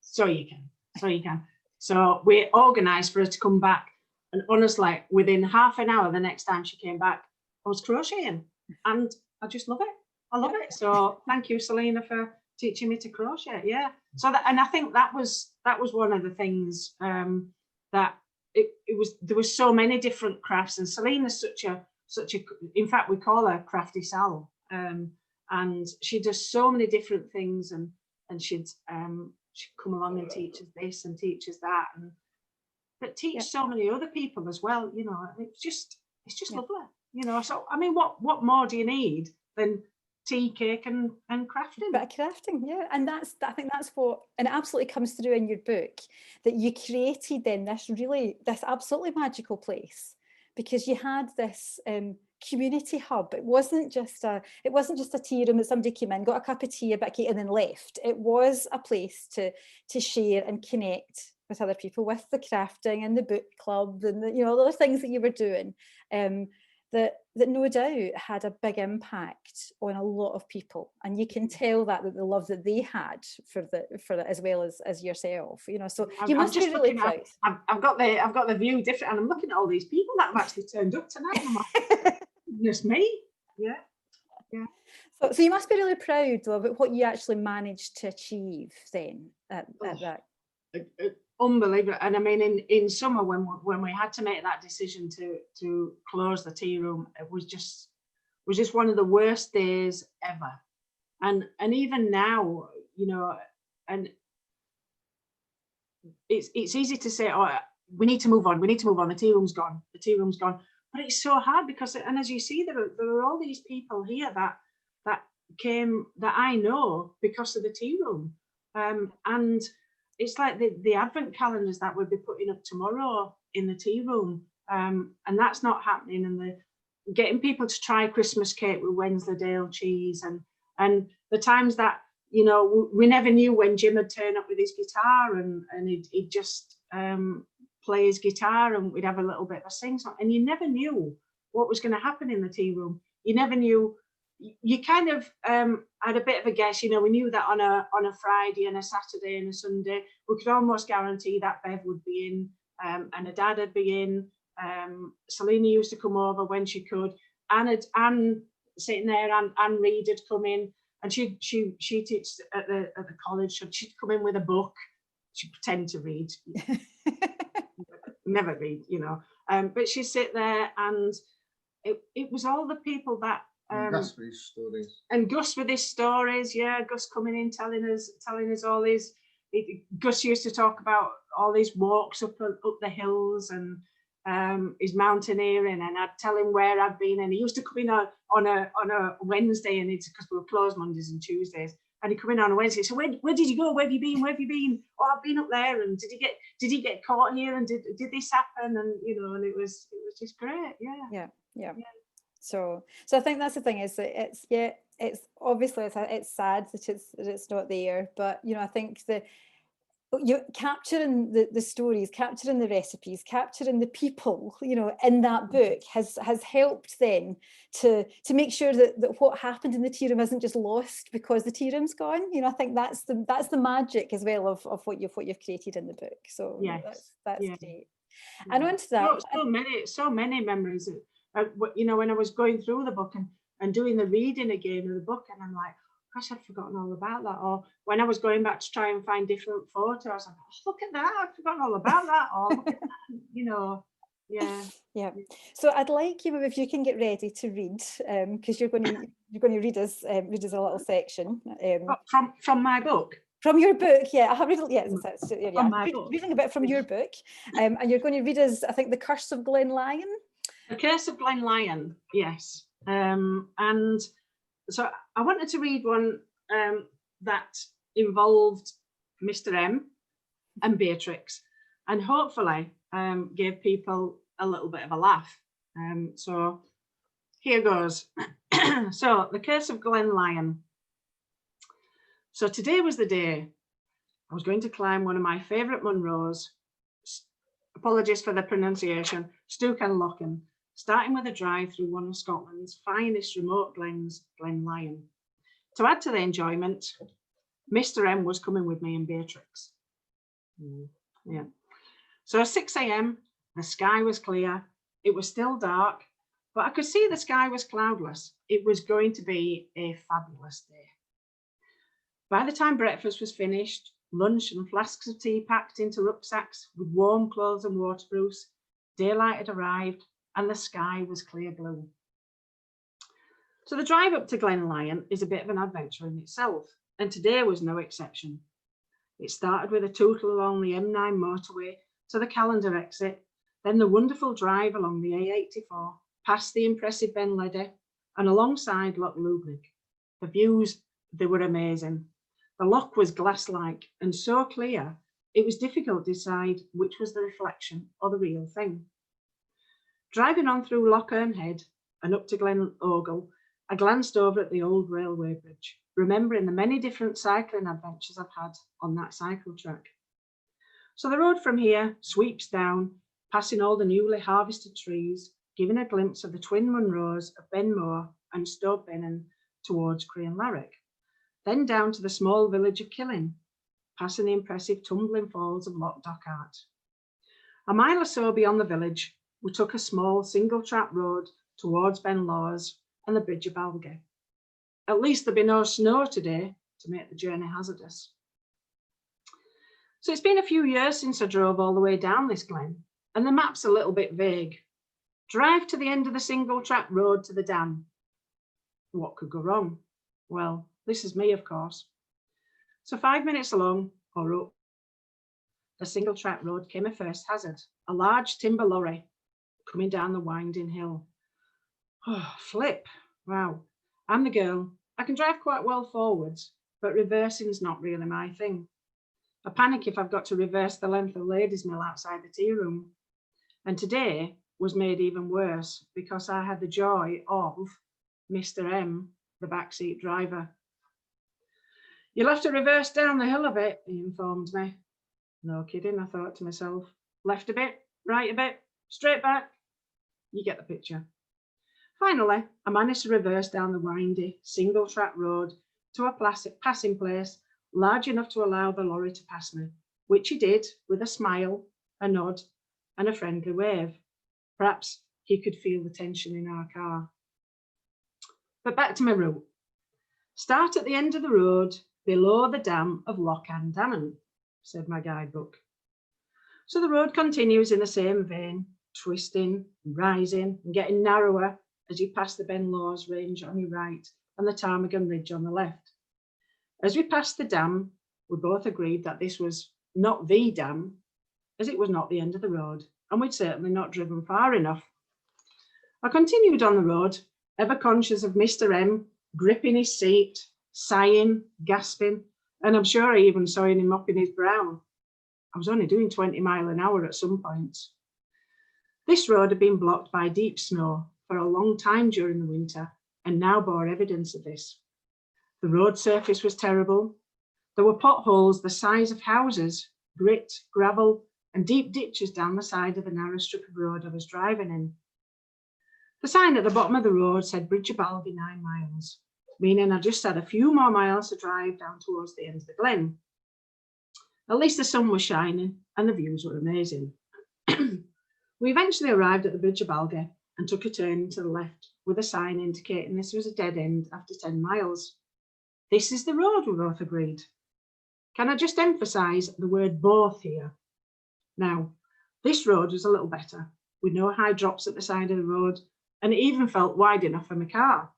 so you can. So we organised for her to come back. And honestly, within half an hour, the next time she came back, I was crocheting, and I just love it. I love it. So thank you, Selena, for teaching me to crochet. Yeah. So and I think that was one of the things that there was so many different crafts, and Selena's such a in fact we call her Crafty Sal, and she does so many different things, and she'd come along and teach us this and teach us that, and but teach so many other people as well. It's just lovely. So I mean, what more do you need than tea, cake, and crafting? Bit of crafting, yeah. And I think that's what, and it absolutely comes through in your book, that you created then this absolutely magical place, because you had this community hub. It wasn't just a tea room that somebody came in, got a cup of tea, a bit of cake, and then left. It was a place to share and connect with other people, with the crafting and the book club and the other things that you were doing, that no doubt had a big impact on a lot of people. And you can tell that the love that they had for it as well as yourself. So you must be really proud. I've got the view different, and I'm looking at all these people that have actually turned up tonight. I'm like, just me. Yeah. So you must be really proud though about what you actually managed to achieve then at that. Unbelievable. And I mean, in summer when we had to make that decision to close the tea room, it was just one of the worst days ever. And even now, and it's easy to say, "Oh, we need to move on. The tea room's gone. But it's so hard because, and as you see, there are all these people here that came that I know because of the tea room, and it's like the advent calendars that we'll be putting up tomorrow in the tea room, and that's not happening. And the getting people to try Christmas cake with Wensleydale cheese, and the times that we never knew when Jim would turn up with his guitar, and he'd just play his guitar, and we'd have a little bit of a sing song, and you never knew what was going to happen in the tea room. You never knew. You kind of had a bit of a guess. We knew that on a Friday and a Saturday and a Sunday, we could almost guarantee that Bev would be in, and her dad would be in. Selena used to come over when she could. Anne sitting there, and Reed had come in, and she teaches at the college, so she'd come in with a book. She'd pretend to read, never read, but she'd sit there, and it was all the people that Gus with his stories. And Gus with his stories, yeah, Gus coming in telling us all these. Gus used to talk about all these walks up the hills and his mountaineering, and I'd tell him where I'd been, and he used to come in on a Wednesday, and it's because we were closed Mondays and Tuesdays, and he'd come in on a Wednesday. So where did you go? Where have you been? Where have you been? Oh, I've been up there. And did he get caught here? And did this happen? And and it was just great. Yeah. So I think that's the thing, is that it's obviously it's sad that it's not there, but I think you're capturing the stories, capturing the recipes, capturing the people, in that book has helped then to make sure that what happened in the tea room isn't just lost because the tea room's gone. I think that's the magic as well of what you've created in the book. So yes. that's great. And on to that, so many memories. When I was going through the book and doing the reading again of the book, and I'm like, gosh, I'd forgotten all about that. Or when I was going back to try and find different photos, I was like, oh, look at that, I've forgotten all about that. Or look at that, yeah. So I'd like you, if you can get ready to read, because you're going to read us a little section from my book. From your book, yeah. I have read reading a bit from your book, and you're going to read us, I think, The Curse of Glen Lyon. The Curse of Glen Lyon, yes. And so I wanted to read one that involved Mr. M and Beatrix, and hopefully gave people a little bit of a laugh. So here goes. So, The Curse of Glen Lyon. So today was the day I was going to climb one of my favourite Munros. Apologies for the pronunciation. Stucan Lochen, starting with a drive through one of Scotland's finest remote glens, Glen Lyon. To add to the enjoyment, Mr. M was coming with me and Beatrix. Yeah. So at 6 a.m, the sky was clear. It was still dark, but I could see the sky was cloudless. It was going to be a fabulous day. By the time breakfast was finished, lunch and flasks of tea packed into rucksacks with warm clothes and waterproofs, daylight had arrived and the sky was clear blue. So the drive up to Glen Lyon is a bit of an adventure in itself, and today was no exception. It started with a tootle along the M9 motorway to the Callender exit, then the wonderful drive along the A84, past the impressive Ben Ledi and alongside Loch Lubnig. The views, they were amazing. The loch was glass-like and so clear, it was difficult to decide which was the reflection or the real thing. Driving on through Loch Earn Head and up to Glen Ogle, I glanced over at the old railway bridge, remembering the many different cycling adventures I've had on that cycle track. So the road from here sweeps down, passing all the newly harvested trees, giving a glimpse of the twin Munros of Benmore and Stoke Bennon towards Crianlarich, then down to the small village of Killin, passing the impressive tumbling falls of Loch Dochart. A mile or so beyond the village, we took a small single-track road towards Ben Lawers and the Bridge of Alge. At least there'd be no snow today to make the journey hazardous. So it's been a few years since I drove all the way down this glen, and the map's a little bit vague. Drive to the end of the single-track road to the dam. What could go wrong? Well, this is me, of course. So 5 minutes along, or up the single-track road came a first hazard, a large timber lorry coming down the winding hill. Oh, flip. Wow. I'm the girl. I can drive quite well forwards, but reversing's not really my thing. I panic if I've got to reverse the length of Ladies' Mill outside the tea room. And today was made even worse because I had the joy of Mr. M, the backseat driver. You'll have to reverse down the hill a bit, he informed me. No kidding, I thought to myself. Left a bit, right a bit, straight back. You get the picture. Finally, I managed to reverse down the windy, single-track road to a passing place large enough to allow the lorry to pass me, which he did with a smile, a nod, and a friendly wave. Perhaps he could feel the tension in our car. But back to my route. Start at the end of the road, below the dam of Loch Andanan, said my guidebook. So the road continues in the same vein, twisting, rising, and getting narrower as you passed the Ben Lawes Range on your right and the Ptarmigan Ridge on the left. As we passed the dam, we both agreed that this was not the dam, as it was not the end of the road, and we'd certainly not driven far enough. I continued on the road, ever conscious of Mr. M gripping his seat, sighing, gasping, and I'm sure I even saw him mopping his brow. I was only doing 20 miles an hour at some points. This road had been blocked by deep snow for a long time during the winter and now bore evidence of this. The road surface was terrible. There were potholes the size of houses, grit, gravel, and deep ditches down the side of the narrow strip of road I was driving in. The sign at the bottom of the road said Bridge of Balgie 9 miles, meaning I just had a few more miles to drive down towards the end of the glen. At least the sun was shining and the views were amazing. We eventually arrived at the Bridge of Balgie and took a turn to the left with a sign indicating this was a dead end after 10 miles. This is the road, we both agreed. Can I just emphasise the word both here? Now, this road was a little better, with no high drops at the side of the road, and it even felt wide enough for my car.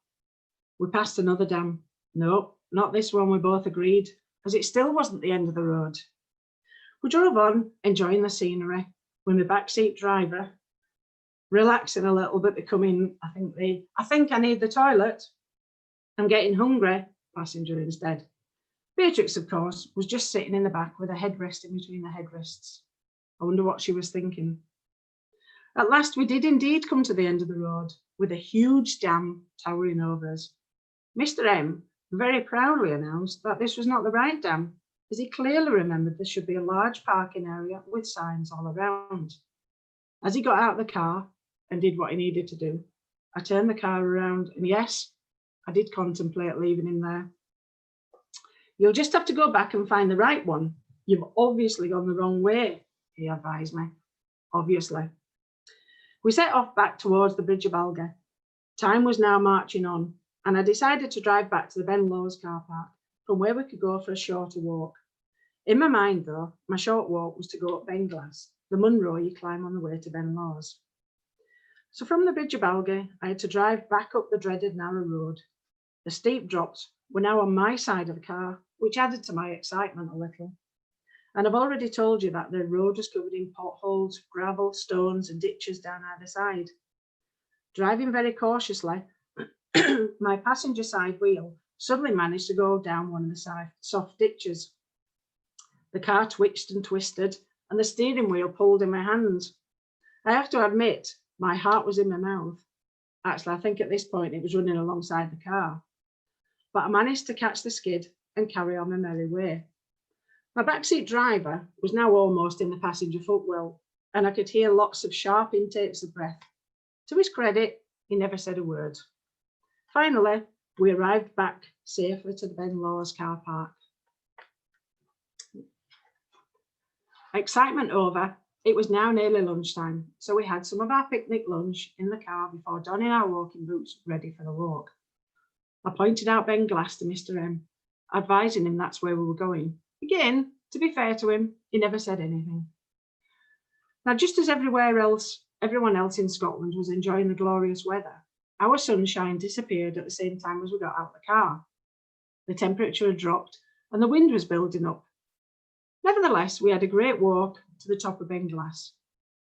We passed another dam. No, not this one, we both agreed, as it still wasn't the end of the road. We drove on, enjoying the scenery, with my backseat driver, relaxing a little bit, becoming, I think I need the toilet. I'm getting hungry, passenger instead. Beatrix, of course, was just sitting in the back with her head resting between the headrests. I wonder what she was thinking. At last, we did indeed come to the end of the road, with a huge dam towering over us. Mr. M very proudly announced that this was not the right dam, as he clearly remembered there should be a large parking area with signs all around. As he got out of the car and did what he needed to do, I turned the car around, and yes, I did contemplate leaving him there. You'll just have to go back and find the right one. You've obviously gone the wrong way, he advised me. Obviously. We set off back towards the Bridge of Balgie. Time was now marching on, and I decided to drive back to the Ben Lawes car park, from where we could go for a shorter walk. In my mind, though, my short walk was to go up Ben Glass, the Munro you climb on the way to Ben Lawes. So from the Bridge of Balgie, I had to drive back up the dreaded narrow road. The steep drops were now on my side of the car, which added to my excitement a little. And I've already told you that the road was covered in potholes, gravel, stones, and ditches down either side. Driving very cautiously, my passenger side wheel suddenly managed to go down one of the soft ditches. The car twitched and twisted, and the steering wheel pulled in my hands. I have to admit, my heart was in my mouth. Actually, I think at this point it was running alongside the car. But I managed to catch the skid and carry on my merry way. My backseat driver was now almost in the passenger footwell, and I could hear lots of sharp intakes of breath. To his credit, he never said a word. Finally, we arrived back safely to the Ben Lawes car park. Excitement over, it was now nearly lunchtime, so we had some of our picnic lunch in the car before donning our walking boots ready for the walk. I pointed out Ben Glass to Mr. M, advising him that's where we were going. Again, to be fair to him, he never said anything. Now, just as everyone else in Scotland was enjoying the glorious weather, our sunshine disappeared at the same time as we got out of the car. The temperature had dropped and the wind was building up. Nevertheless, we had a great walk to the top of Ben Glass.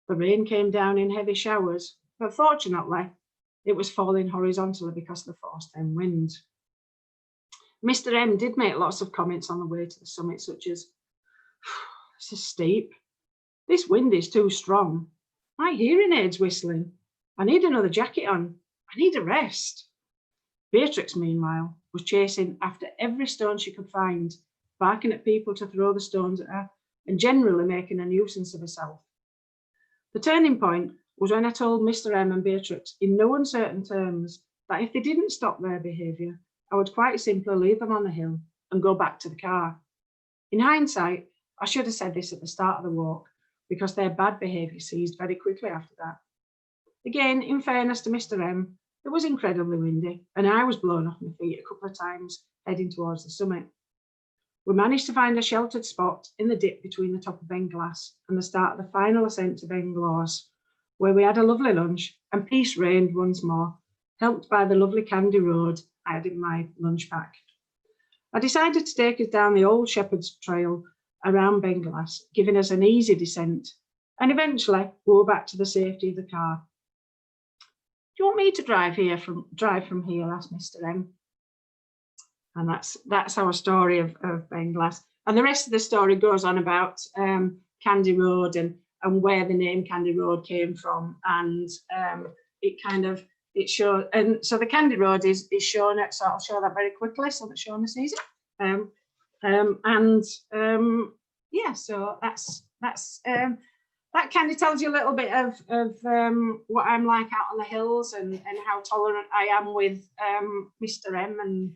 The rain came down in heavy showers, but fortunately, it was falling horizontally because of the forced down wind. Mr. M did make lots of comments on the way to the summit, such as, "This is steep. This wind is too strong. My hearing aid's whistling. I need another jacket on. I need a rest." Beatrix, meanwhile, was chasing after every stone she could find, barking at people to throw the stones at her, and generally making a nuisance of herself. The turning point was when I told Mr. M and Beatrix in no uncertain terms that if they didn't stop their behaviour, I would quite simply leave them on the hill and go back to the car. In hindsight, I should have said this at the start of the walk, because their bad behaviour ceased very quickly after that. Again, in fairness to Mr. M, it was incredibly windy, and I was blown off my feet a couple of times heading towards the summit. We managed to find a sheltered spot in the dip between the top of Ben Glass and the start of the final ascent to Ben Lawes, where we had a lovely lunch and peace reigned once more, helped by the lovely Candy Road I had in my lunch pack. I decided to take us down the old Shepherd's Trail around Benglass, giving us an easy descent, and eventually we were back to the safety of the car. "Do you want me to drive from here?" asked Mr. M. And that's our story of Benglass. And the rest of the story goes on about Candy Road and where the name Candy Road came from, and it shows. And so the Candy Road is shown. So I'll show that very quickly so that Shona sees it. Yeah, so that's that kind of tells you a little bit of what I'm like out on the hills and how tolerant I am with Mr. M, and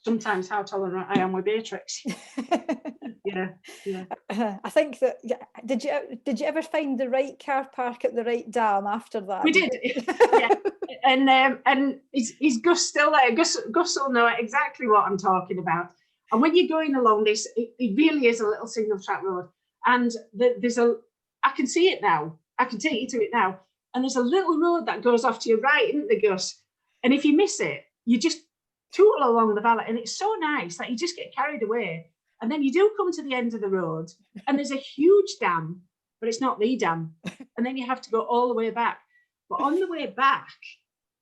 sometimes how tolerant I am with Beatrix. Yeah. I think that, did you ever find the right car park at the right dam after that? We did. Yeah. And is Gus still there? Gus will know exactly what I'm talking about. And when you're going along this, it really is a little single track road. And I can see it now. I can take you to it now. And there's a little road that goes off to your right, isn't there, Gus? And if you miss it, you just tootle along the valley. And it's so nice that you just get carried away. And then you do come to the end of the road and there's a huge dam, but it's not the dam. And then you have to go all the way back. But on the way back,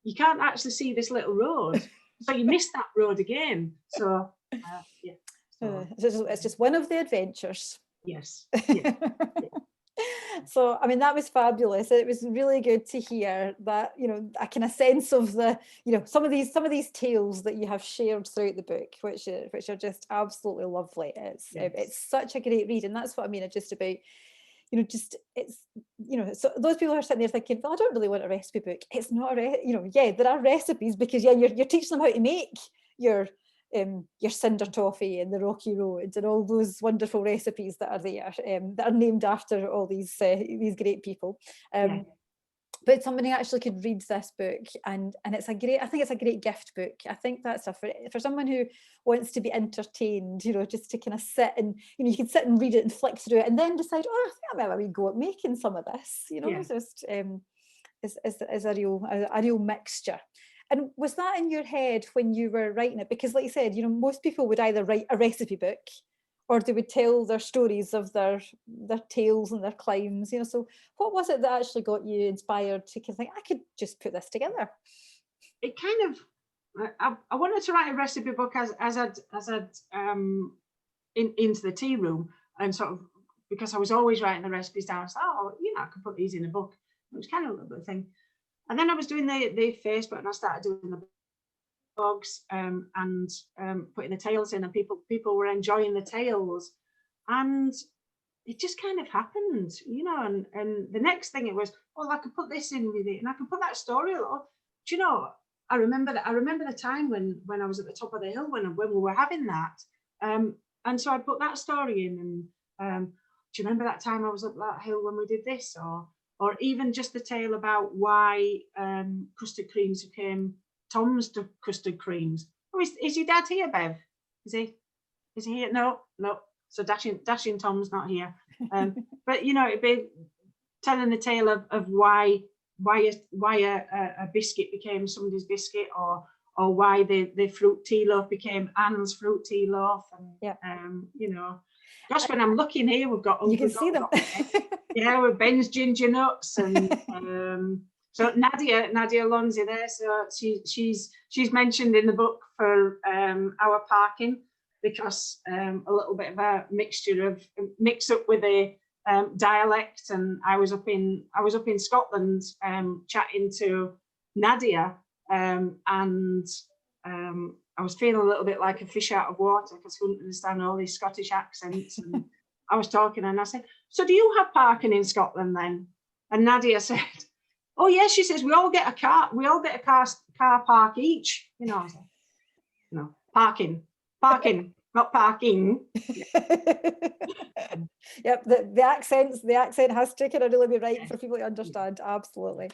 you can't actually see this little road. So you miss that road again. So, yeah. It's just one of the adventures. Yes. Yeah. So, I mean, that was fabulous. It was really good to hear that, a kind of sense of the, some of these tales that you have shared throughout the book, which are just absolutely lovely. It's such a great read, and that's what I mean. Just about, so those people are sitting there thinking, well, I don't really want a recipe book. It's not there are recipes because you're teaching them how to make your cinder toffee and the rocky roads and all those wonderful recipes that are there, that are named after all these great people. But somebody actually could read this book, and I think it's a great gift book. I think that's for someone who wants to be entertained, just to kind of sit and, you can sit and read it and flick through it and then decide, oh, I think I might have a go at making some of this, It's just is a real mixture. And was that in your head when you were writing it? Because like you said, most people would either write a recipe book or they would tell their stories of their tales and their climbs, So what was it that actually got you inspired to think, I could just put this together? It kind of, I wanted to write a recipe book as I'd into the tea room, and sort of, because I was always writing the recipes down. I thought, I could put these in a book. It was kind of a little bit of thing. And then I was doing the Facebook, and I started doing the blogs and putting the tales in, and people were enjoying the tales, and it just kind of happened, and the next thing it was, I could put this in with it, and I could put that story. Do I remember the time when I was at the top of the hill when we were having that, and so I put that story in, and do you remember that time I was up that hill when we did this, or even just the tale about why custard creams became Tom's custard creams. Oh, is your dad here, Bev? Is he here? No. So dashing Tom's not here. But it'd be telling the tale of why a biscuit became somebody's biscuit, or why the fruit tea loaf became Anne's fruit tea loaf, and gosh, when I'm looking here, we've got you can see them. With Ben's ginger nuts, and so Nadia Lonzi there. So she's mentioned in the book for our parking, because a little bit of a mix up with a dialect, and I was up in Scotland chatting to Nadia, and I was feeling a little bit like a fish out of water because I couldn't understand all these Scottish accents. And I was talking, and I said, so do you have parking in Scotland then? And Nadia said, oh yes, she says, we all get a car park each. I was like, parking, not parking. Yep, the accent has to kind of really be right for people to understand. Absolutely.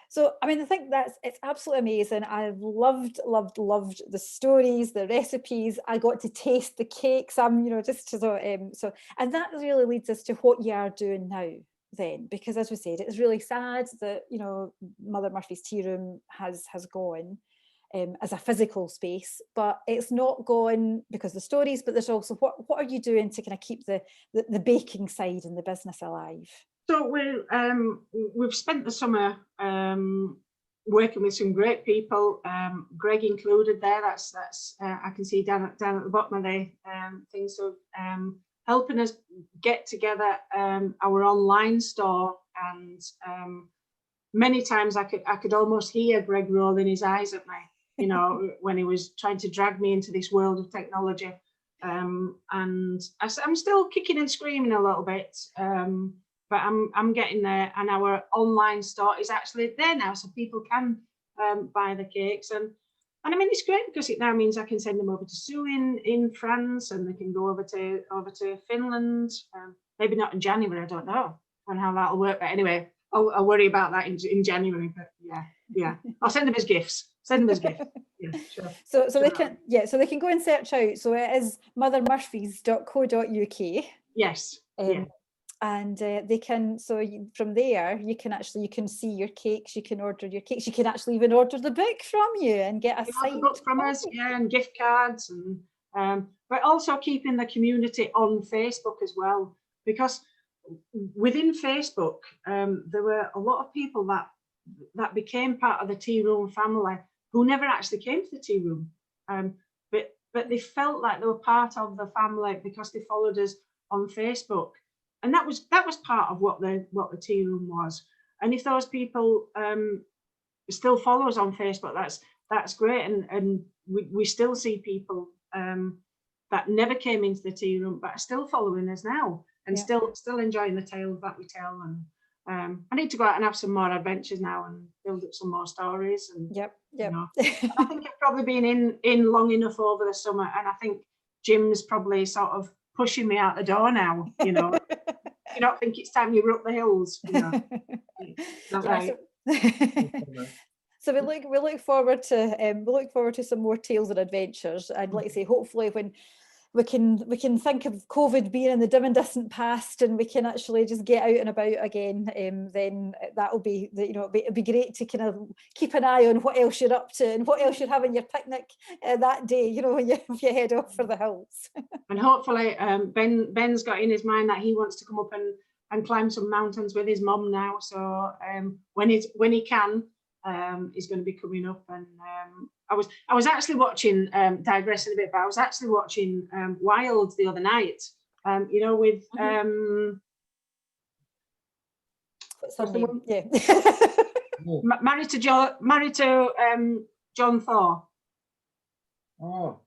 So, I mean, I think it's absolutely amazing. I've loved the stories, the recipes. I got to taste the cakes. And that really leads us to what you are doing now. then? Because as we said, it's really sad that, you know, Mother Murphy's Tea Room has gone as a physical space, but it's not gone because of the stories, but there's also what are you doing to kind of keep the baking side and the business alive? So we've spent the summer working with some great people, Greg included there. That's I can see down at the bottom of the thing. So helping us get together our online store, and many times I could almost hear Greg rolling his eyes at me, you know, when he was trying to drag me into this world of technology. And I'm still kicking and screaming a little bit. But I'm getting there, and our online store is actually there now, so people can buy the cakes, and I mean it's great because it now means I can send them over to Sue in France, and they can go over to Finland. Maybe not in January, I don't know, and how that'll work. But anyway, I'll worry about that in January. But yeah, I'll send them as gifts. Send them as gifts. Yeah, sure. So they can go and search out. So it is mothermurphys.co.uk. Yes. Yeah. And they can, from there, you can see your cakes, you can order your cakes, you can actually even order the book from you and get a signed book from us, and gift cards, and but also keeping the community on Facebook as well, because within Facebook there were a lot of people that became part of the Tea Room family who never actually came to the Tea Room, but they felt like they were part of the family because they followed us on Facebook. And that was part of what the Tea Room was. And if those people still follow us on Facebook, that's great. And we still see people that never came into the Tea Room but are still following us now, and still enjoying the tales that we tell. And I need to go out and have some more adventures now and build up some more stories. And yep. You know, I think I've probably been in long enough over the summer, and I think Jim's probably sort of pushing me out the door now, you know. You don't think it's time you were up the hills, you know. Not right. So we look forward to some more tales and adventures. I'd like to say, hopefully, when we can think of COVID being in the dim and distant past, and we can actually just get out and about again, then that'll be it'd be great to kind of keep an eye on what else you're up to and what else you're having your picnic that day, you know, when you head off for the hills. And hopefully Ben's got in his mind that he wants to come up and climb some mountains with his mum now, so when he can, is going to be coming up. And I was actually watching, digressing a bit, but I was actually watching Wild the other night, you know, with married to John Thor. Oh.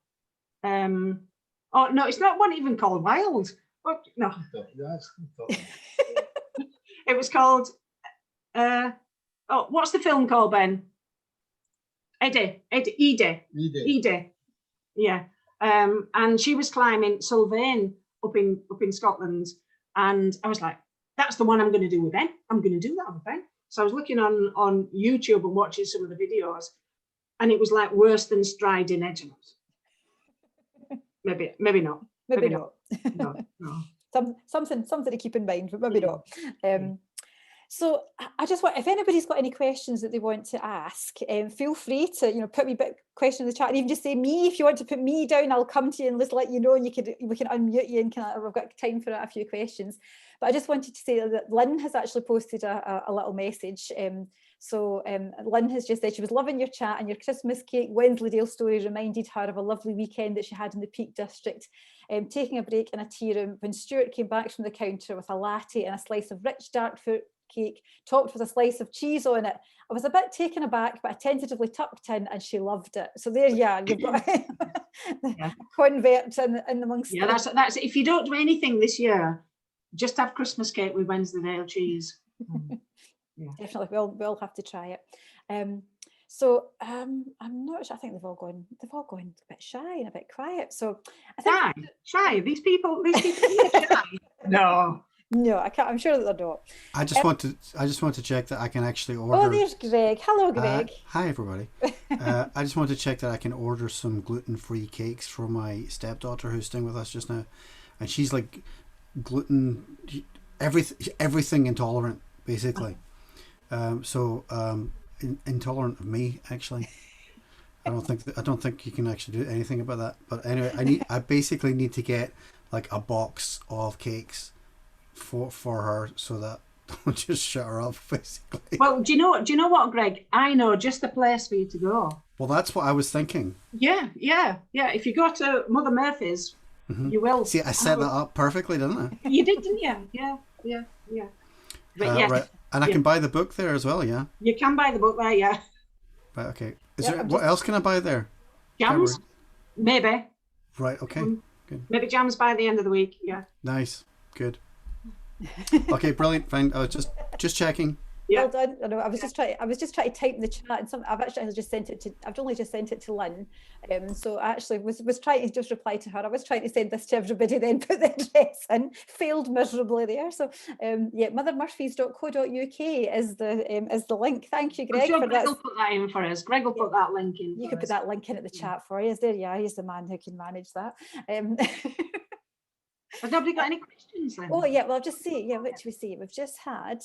Oh no, it's not one even called Wild. What? No. It was called what's the film called, Ben? Ede. Yeah. And she was climbing Sylvain up in Scotland, and I was like, that's the one I'm going to do with Ben. I'm going to do that with Ben. So I was looking on YouTube and watching some of the videos, and it was like worse than striding Edgemont. Maybe not. Maybe not. No. Something to keep in mind, but maybe not. So I just want, if anybody's got any questions that they want to ask, feel free to, you know, put me a question in the chat, and even just say me. If you want to put me down, I'll come to you and just let you know, and we can unmute you, and we've got time for a few questions. But I just wanted to say that Lynn has actually posted a little message. So Lynn has just said she was loving your chat, and your Christmas cake Wensleydale story reminded her of a lovely weekend that she had in the Peak District, taking a break in a tea room when Stuart came back from the counter with a latte and a slice of rich dark fruit cake topped with a slice of cheese on it. I was a bit taken aback, but I tentatively tucked in, and she loved it. So there you are, you've got a convert in amongst. Yeah, that's if you don't do anything this year, just have Christmas cake with Wensleydale cheese. Yeah. Definitely, we'll have to try it. So I'm not sure. I think they've all gone a bit shy and a bit quiet. So I think shy. These people are shy. No, I can't. I'm sure that they're not. I just want to check that I can actually order. Oh, there's Greg. Hello, Greg. Hi, everybody. I just want to check that I can order some gluten-free cakes for my stepdaughter who's staying with us just now, and she's like gluten everything intolerant, basically. Intolerant of me, actually. I don't think you can actually do anything about that. But anyway, I basically need to get like a box of cakes for her, so that don't just shut her up, basically. Well, do you know what, Greg? I know just the place for you to go. Well, that's what I was thinking. Yeah. If you go to Mother Murphy's, you will. See, I set that up perfectly, didn't I? You did, didn't you? Yeah. But yeah, right. And I can buy the book there as well, yeah? you can buy the book there, yeah. Right, okay. What else can I buy there? Jams, maybe. Right, okay. Good. Maybe jams by the end of the week, yeah. Nice. Good. Okay, brilliant. Fine. I was just checking. Yeah. Well done. I know. I was just trying to type in the chat, and I've only just sent it to Lynn. So I actually was trying to just reply to her. I was trying to send this to everybody, then put the address in, failed miserably there. So mothermurphys.co.uk is the link. Thank you, Greg. I'm sure Greg will put that in for us. Greg will put that link in. You can put that link in at the chat for us. There you are. He's the man who can manage that. Has nobody got any questions then? Oh yeah, well, I'll just see. Yeah, which we see. We've just had.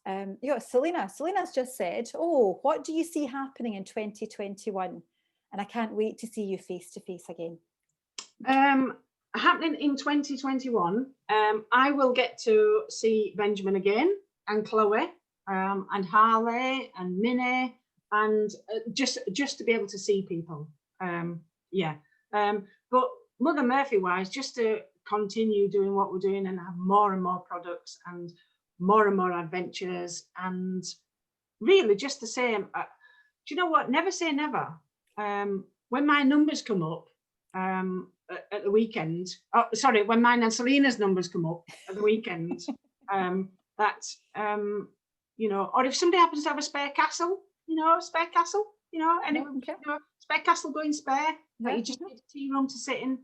Selena's just said, oh, what do you see happening in 2021? And I can't wait to see you face to face again. Happening in 2021, I will get to see Benjamin again, and Chloe, and Harley, and Minnie, and just to be able to see people. But Mother Murphy wise, just to continue doing what we're doing and have more and more products and more adventures, and really just the same. Do you know what? Never say never. When my numbers come up at the weekend, when mine and Selena's numbers come up at the weekend, or if somebody happens to have a spare castle, spare castle going spare, that you just need a tea room to sit in,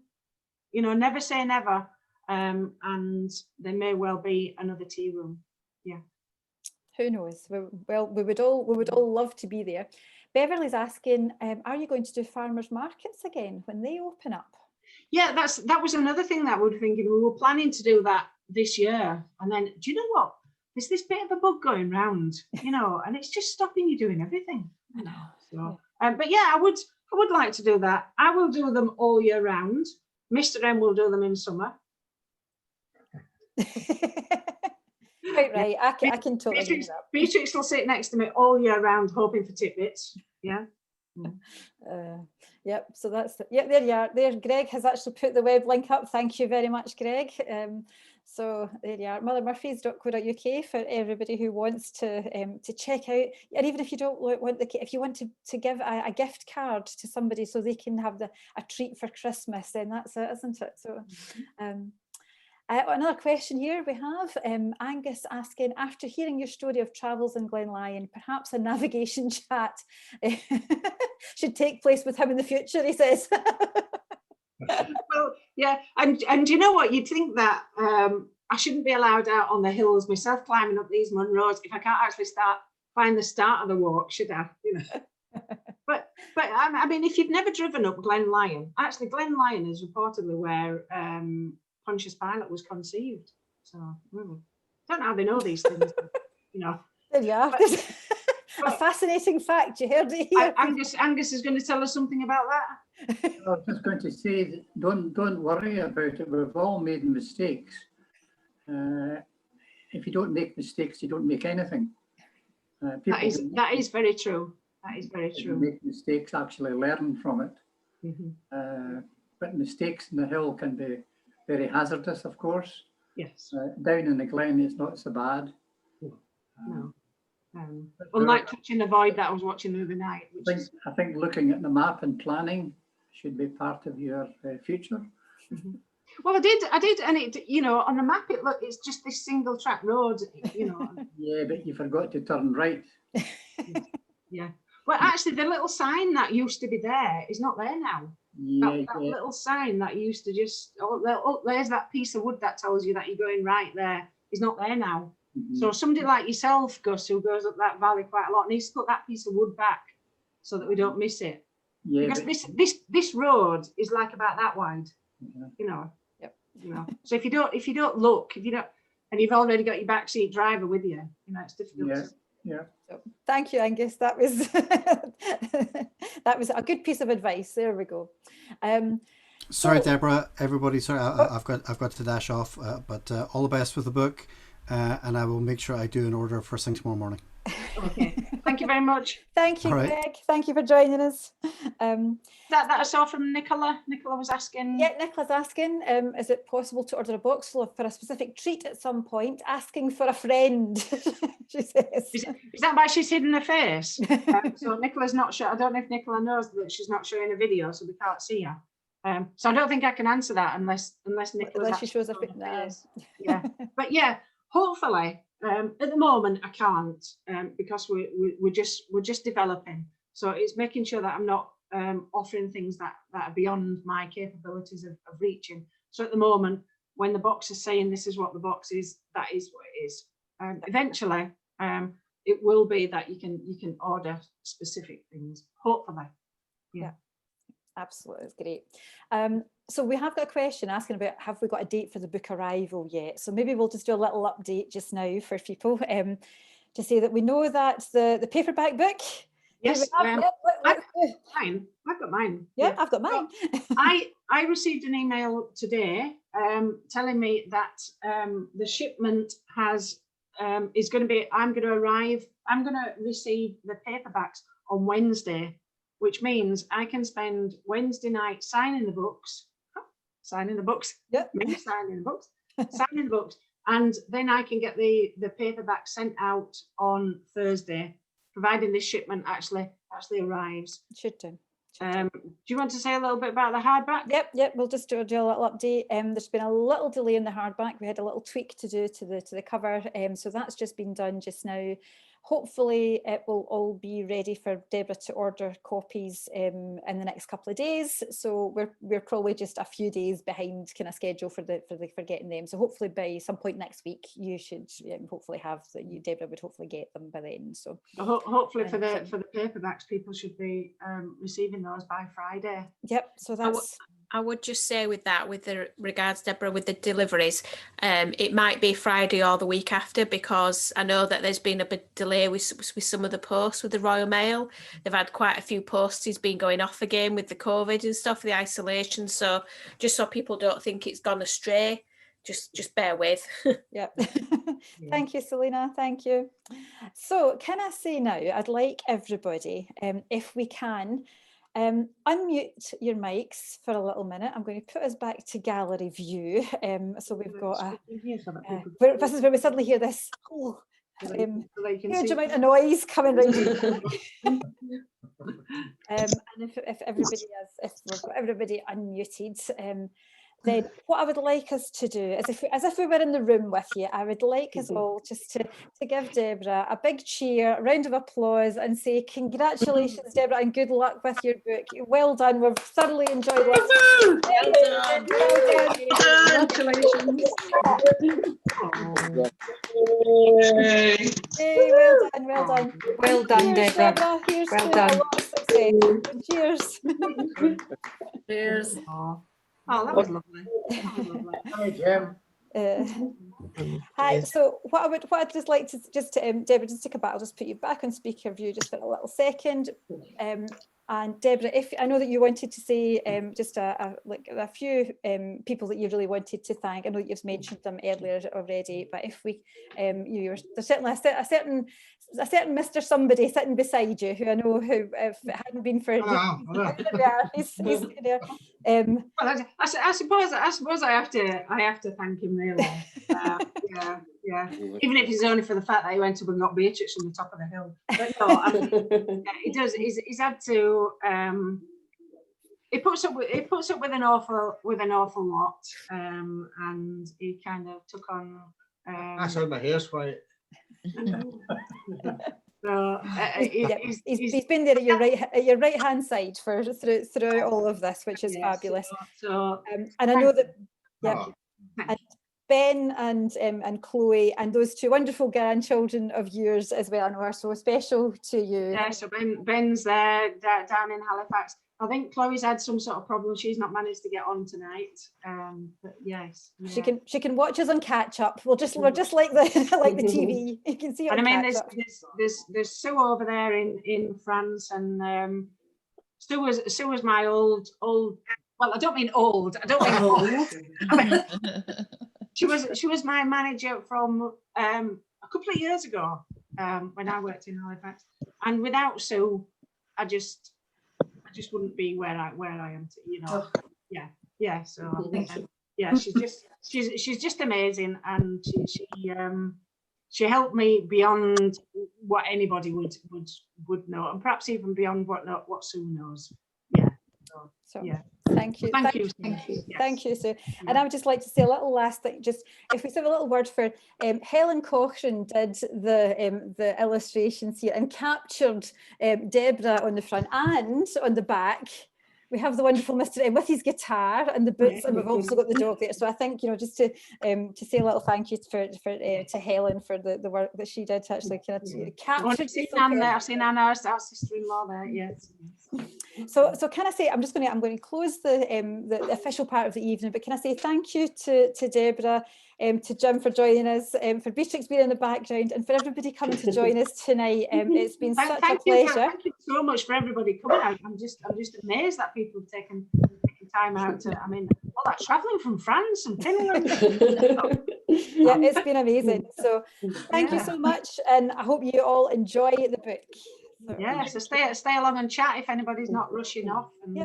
never say never. And there may well be another tea room. Yeah. Who knows? We would all love to be there. Beverly's asking, are you going to do farmers markets again when they open up? Yeah, that was another thing that we were thinking. We were planning to do that this year, and then do you know what? There's this bit of a bug going round, and it's just stopping you doing everything. I know. So, but yeah, I would like to do that. I will do them all year round. Mr. M will do them in summer. Quite right. I can totally do that. Beatrix will sit next to me all year round, hoping for tidbits. Yeah. Yep. So that's there you are. There, Greg has actually put the web link up. Thank you very much, Greg. So there you are, mothermurphys.co.uk for everybody who wants to check out. And even if you don't want if you want to give a gift card to somebody so they can have a treat for Christmas, then that's it, isn't it? So. Another question here we have, Angus asking, after hearing your story of travels in Glen Lyon, perhaps a navigation chat should take place with him in the future, he says. Well, yeah, and you know what, you'd think that I shouldn't be allowed out on the hills myself, climbing up these Munros, if I can't actually find the start of the walk, should I? But I mean, if you've never driven up Glen Lyon, actually Glen Lyon is reportedly where Pontius Pilate was conceived. So don't know how they know these things, There you are. A fascinating fact. You heard it here. Angus is going to tell us something about that. I was just going to say that don't worry about it. We've all made mistakes. If you don't make mistakes, you don't make anything. That is very true. That is very true. Make mistakes, actually learn from it. Mm-hmm. But mistakes in the hill can be very hazardous, of course. Yes. Down in the glen, it's not so bad. No. Unlike touching the void that I was watching the other night. I think looking at the map and planning should be part of your future. Mm-hmm. Well, I did, and it, on the map it's just this single track road, Yeah, but you forgot to turn right. Yeah. Well, actually, the little sign that used to be there is not there now. Yeah, that little sign that used to just, there's that piece of wood that tells you that you're going right there, is not there now. Mm-hmm. So somebody like yourself, Gus, who goes up that valley quite a lot, needs to put that piece of wood back so that we don't miss it. Yeah, because this road is like about that wide. Yep. So if you don't look, and you've already got your backseat driver with you. You know, it's difficult. Yeah, yeah. So, thank you, Angus. That was that was a good piece of advice. There we go. Sorry, So- Deborah. Everybody, sorry, I've got to dash off. But all the best with the book, and I will make sure I do an order first thing tomorrow morning. Okay. Thank you very much. Thank you, All right. Greg. Thank you for joining us. That I saw from Nicola. Nicola was asking. Yeah, Nicola's asking, is it possible to order a box full for a specific treat at some point? Asking for a friend, she says. Is that why she's hidden her face? So Nicola's not sure. I don't know if Nicola knows that she's not showing a video, so we can't see her. So I don't think I can answer that unless Nicola. Unless she shows her face. Yeah, but yeah, hopefully. At the moment, I can't because we're just developing. So it's making sure that I'm not offering things that are beyond my capabilities of reaching. So at the moment, when the box is saying this is what the box is, that is what it is. Eventually, it will be that you can order specific things. Hopefully, yeah. Absolutely, it's great. So we have got a question asking about, have we got a date for the book arrival yet? So maybe we'll just do a little update just now for people to say that we know that the paperback book. Yes, I've got mine. Yeah, I've got mine. I received an email today telling me that the shipment is going to be. I'm going to receive the paperbacks on Wednesday, which means I can spend Wednesday night signing the books. Yep. Me signing the books, and then I can get the paperback sent out on Thursday, providing this shipment actually arrives. Should do. Do you want to say a little bit about the hardback? Yep. We'll just do a little update. There's been a little delay in the hardback. We had a little tweak to do to the cover, so that's just been done just now. Hopefully it will all be ready for Deborah to order copies in the next couple of days. So we're probably just a few days behind kind of schedule for getting them. So hopefully by some point next week you should hopefully have Deborah would hopefully get them by then. So hopefully for the paperbacks, people should be receiving those by Friday. Yep. So that's. I would just say with that, with the regards, Deborah, with the deliveries, it might be Friday or the week after, because I know that there's been a bit delay with some of the posts with the Royal Mail. They've had quite a few posties been going off again with the COVID and stuff, the isolation. So just so people don't think it's gone astray, just bear with. Yeah. Thank you, Selena. Thank you. So can I say now, I'd like everybody, if we can, unmute your mics for a little minute. I'm going to put us back to gallery view. So we've got this is where we suddenly hear this huge amount of noise coming round. And if everybody if we've got everybody unmuted, then what I would like us to do is, as if we were in the room with you, I would like us all just to give Deborah a big cheer, a round of applause, and say congratulations, Deborah, and good luck with your book. Well done. We've thoroughly enjoyed listening. Well done. Congratulations. Hey, well done. Well done, Cheers, Deborah. Here's Well to done. a lot of success. Cheers. Cheers. Oh, that was lovely. Hi, Jim. Hi. So what I'd just like to Deborah, just take a bit. I'll just put you back on speaker view just for a little second. And Deborah, if I know that you wanted to say just a few people that you really wanted to thank. I know you've mentioned them earlier already, but if we there's certainly a certain Mr. Somebody sitting beside you who I know who, if it hadn't been for he's there. Well, I suppose I have to thank him really. Yeah. Even if it's only for the fact that he went to and got Beatrix from the top of the hill. But no, I mean, he does. He's had to. He puts up with an awful lot, and he kind of took on. That's how my hair's white. So he's been there at your right hand side throughout all of this, which is fabulous. So and I know that and Ben and Chloe and those two wonderful grandchildren of yours as well, I know are so special to you. Yeah, so Ben's there down in Halifax, I think Chloe's had some sort of problem. She's not managed to get on tonight. But yes, She can watch us on catch up. We're just like the like the TV. You can see it and on I mean, catch up. there's Sue over there in France, and Sue was my old. Well, I don't mean old. I don't mean old. I mean, she was my manager from a couple of years ago when I worked in Halifax, and without Sue, I just wouldn't be where I am. You know, yeah. So yeah, she's just amazing, and she helped me beyond what anybody would know, and perhaps even beyond what Sue knows. Yeah. So yeah. thank you. Thank you. Yes. Yes. Thank you, Sue. And I would just like to say a little last thing, just if we say a little word for Helen Cochran did the illustrations here and captured Debra on the front, and on the back we have the wonderful Mr. M with his guitar and the boots, and we've also got the dog there. So I think, just to say a little thank you to Helen for the work that she did to actually kind of capture. I've seen Anna, our sister-in-law there. Yes. So can I say, I'm going to close the official part of the evening, but can I say thank you to Debra, to Jim for joining us, for Beatrix being in the background, and for everybody coming to join us tonight. It's been such a pleasure. Thank you so much for everybody coming out. I'm just amazed that people have taken time out to. I mean, all that travelling from France and Finland. Yeah, it's been amazing. So thank you so much, and I hope you all enjoy the book. Yeah, so stay along and chat if anybody's not rushing off. And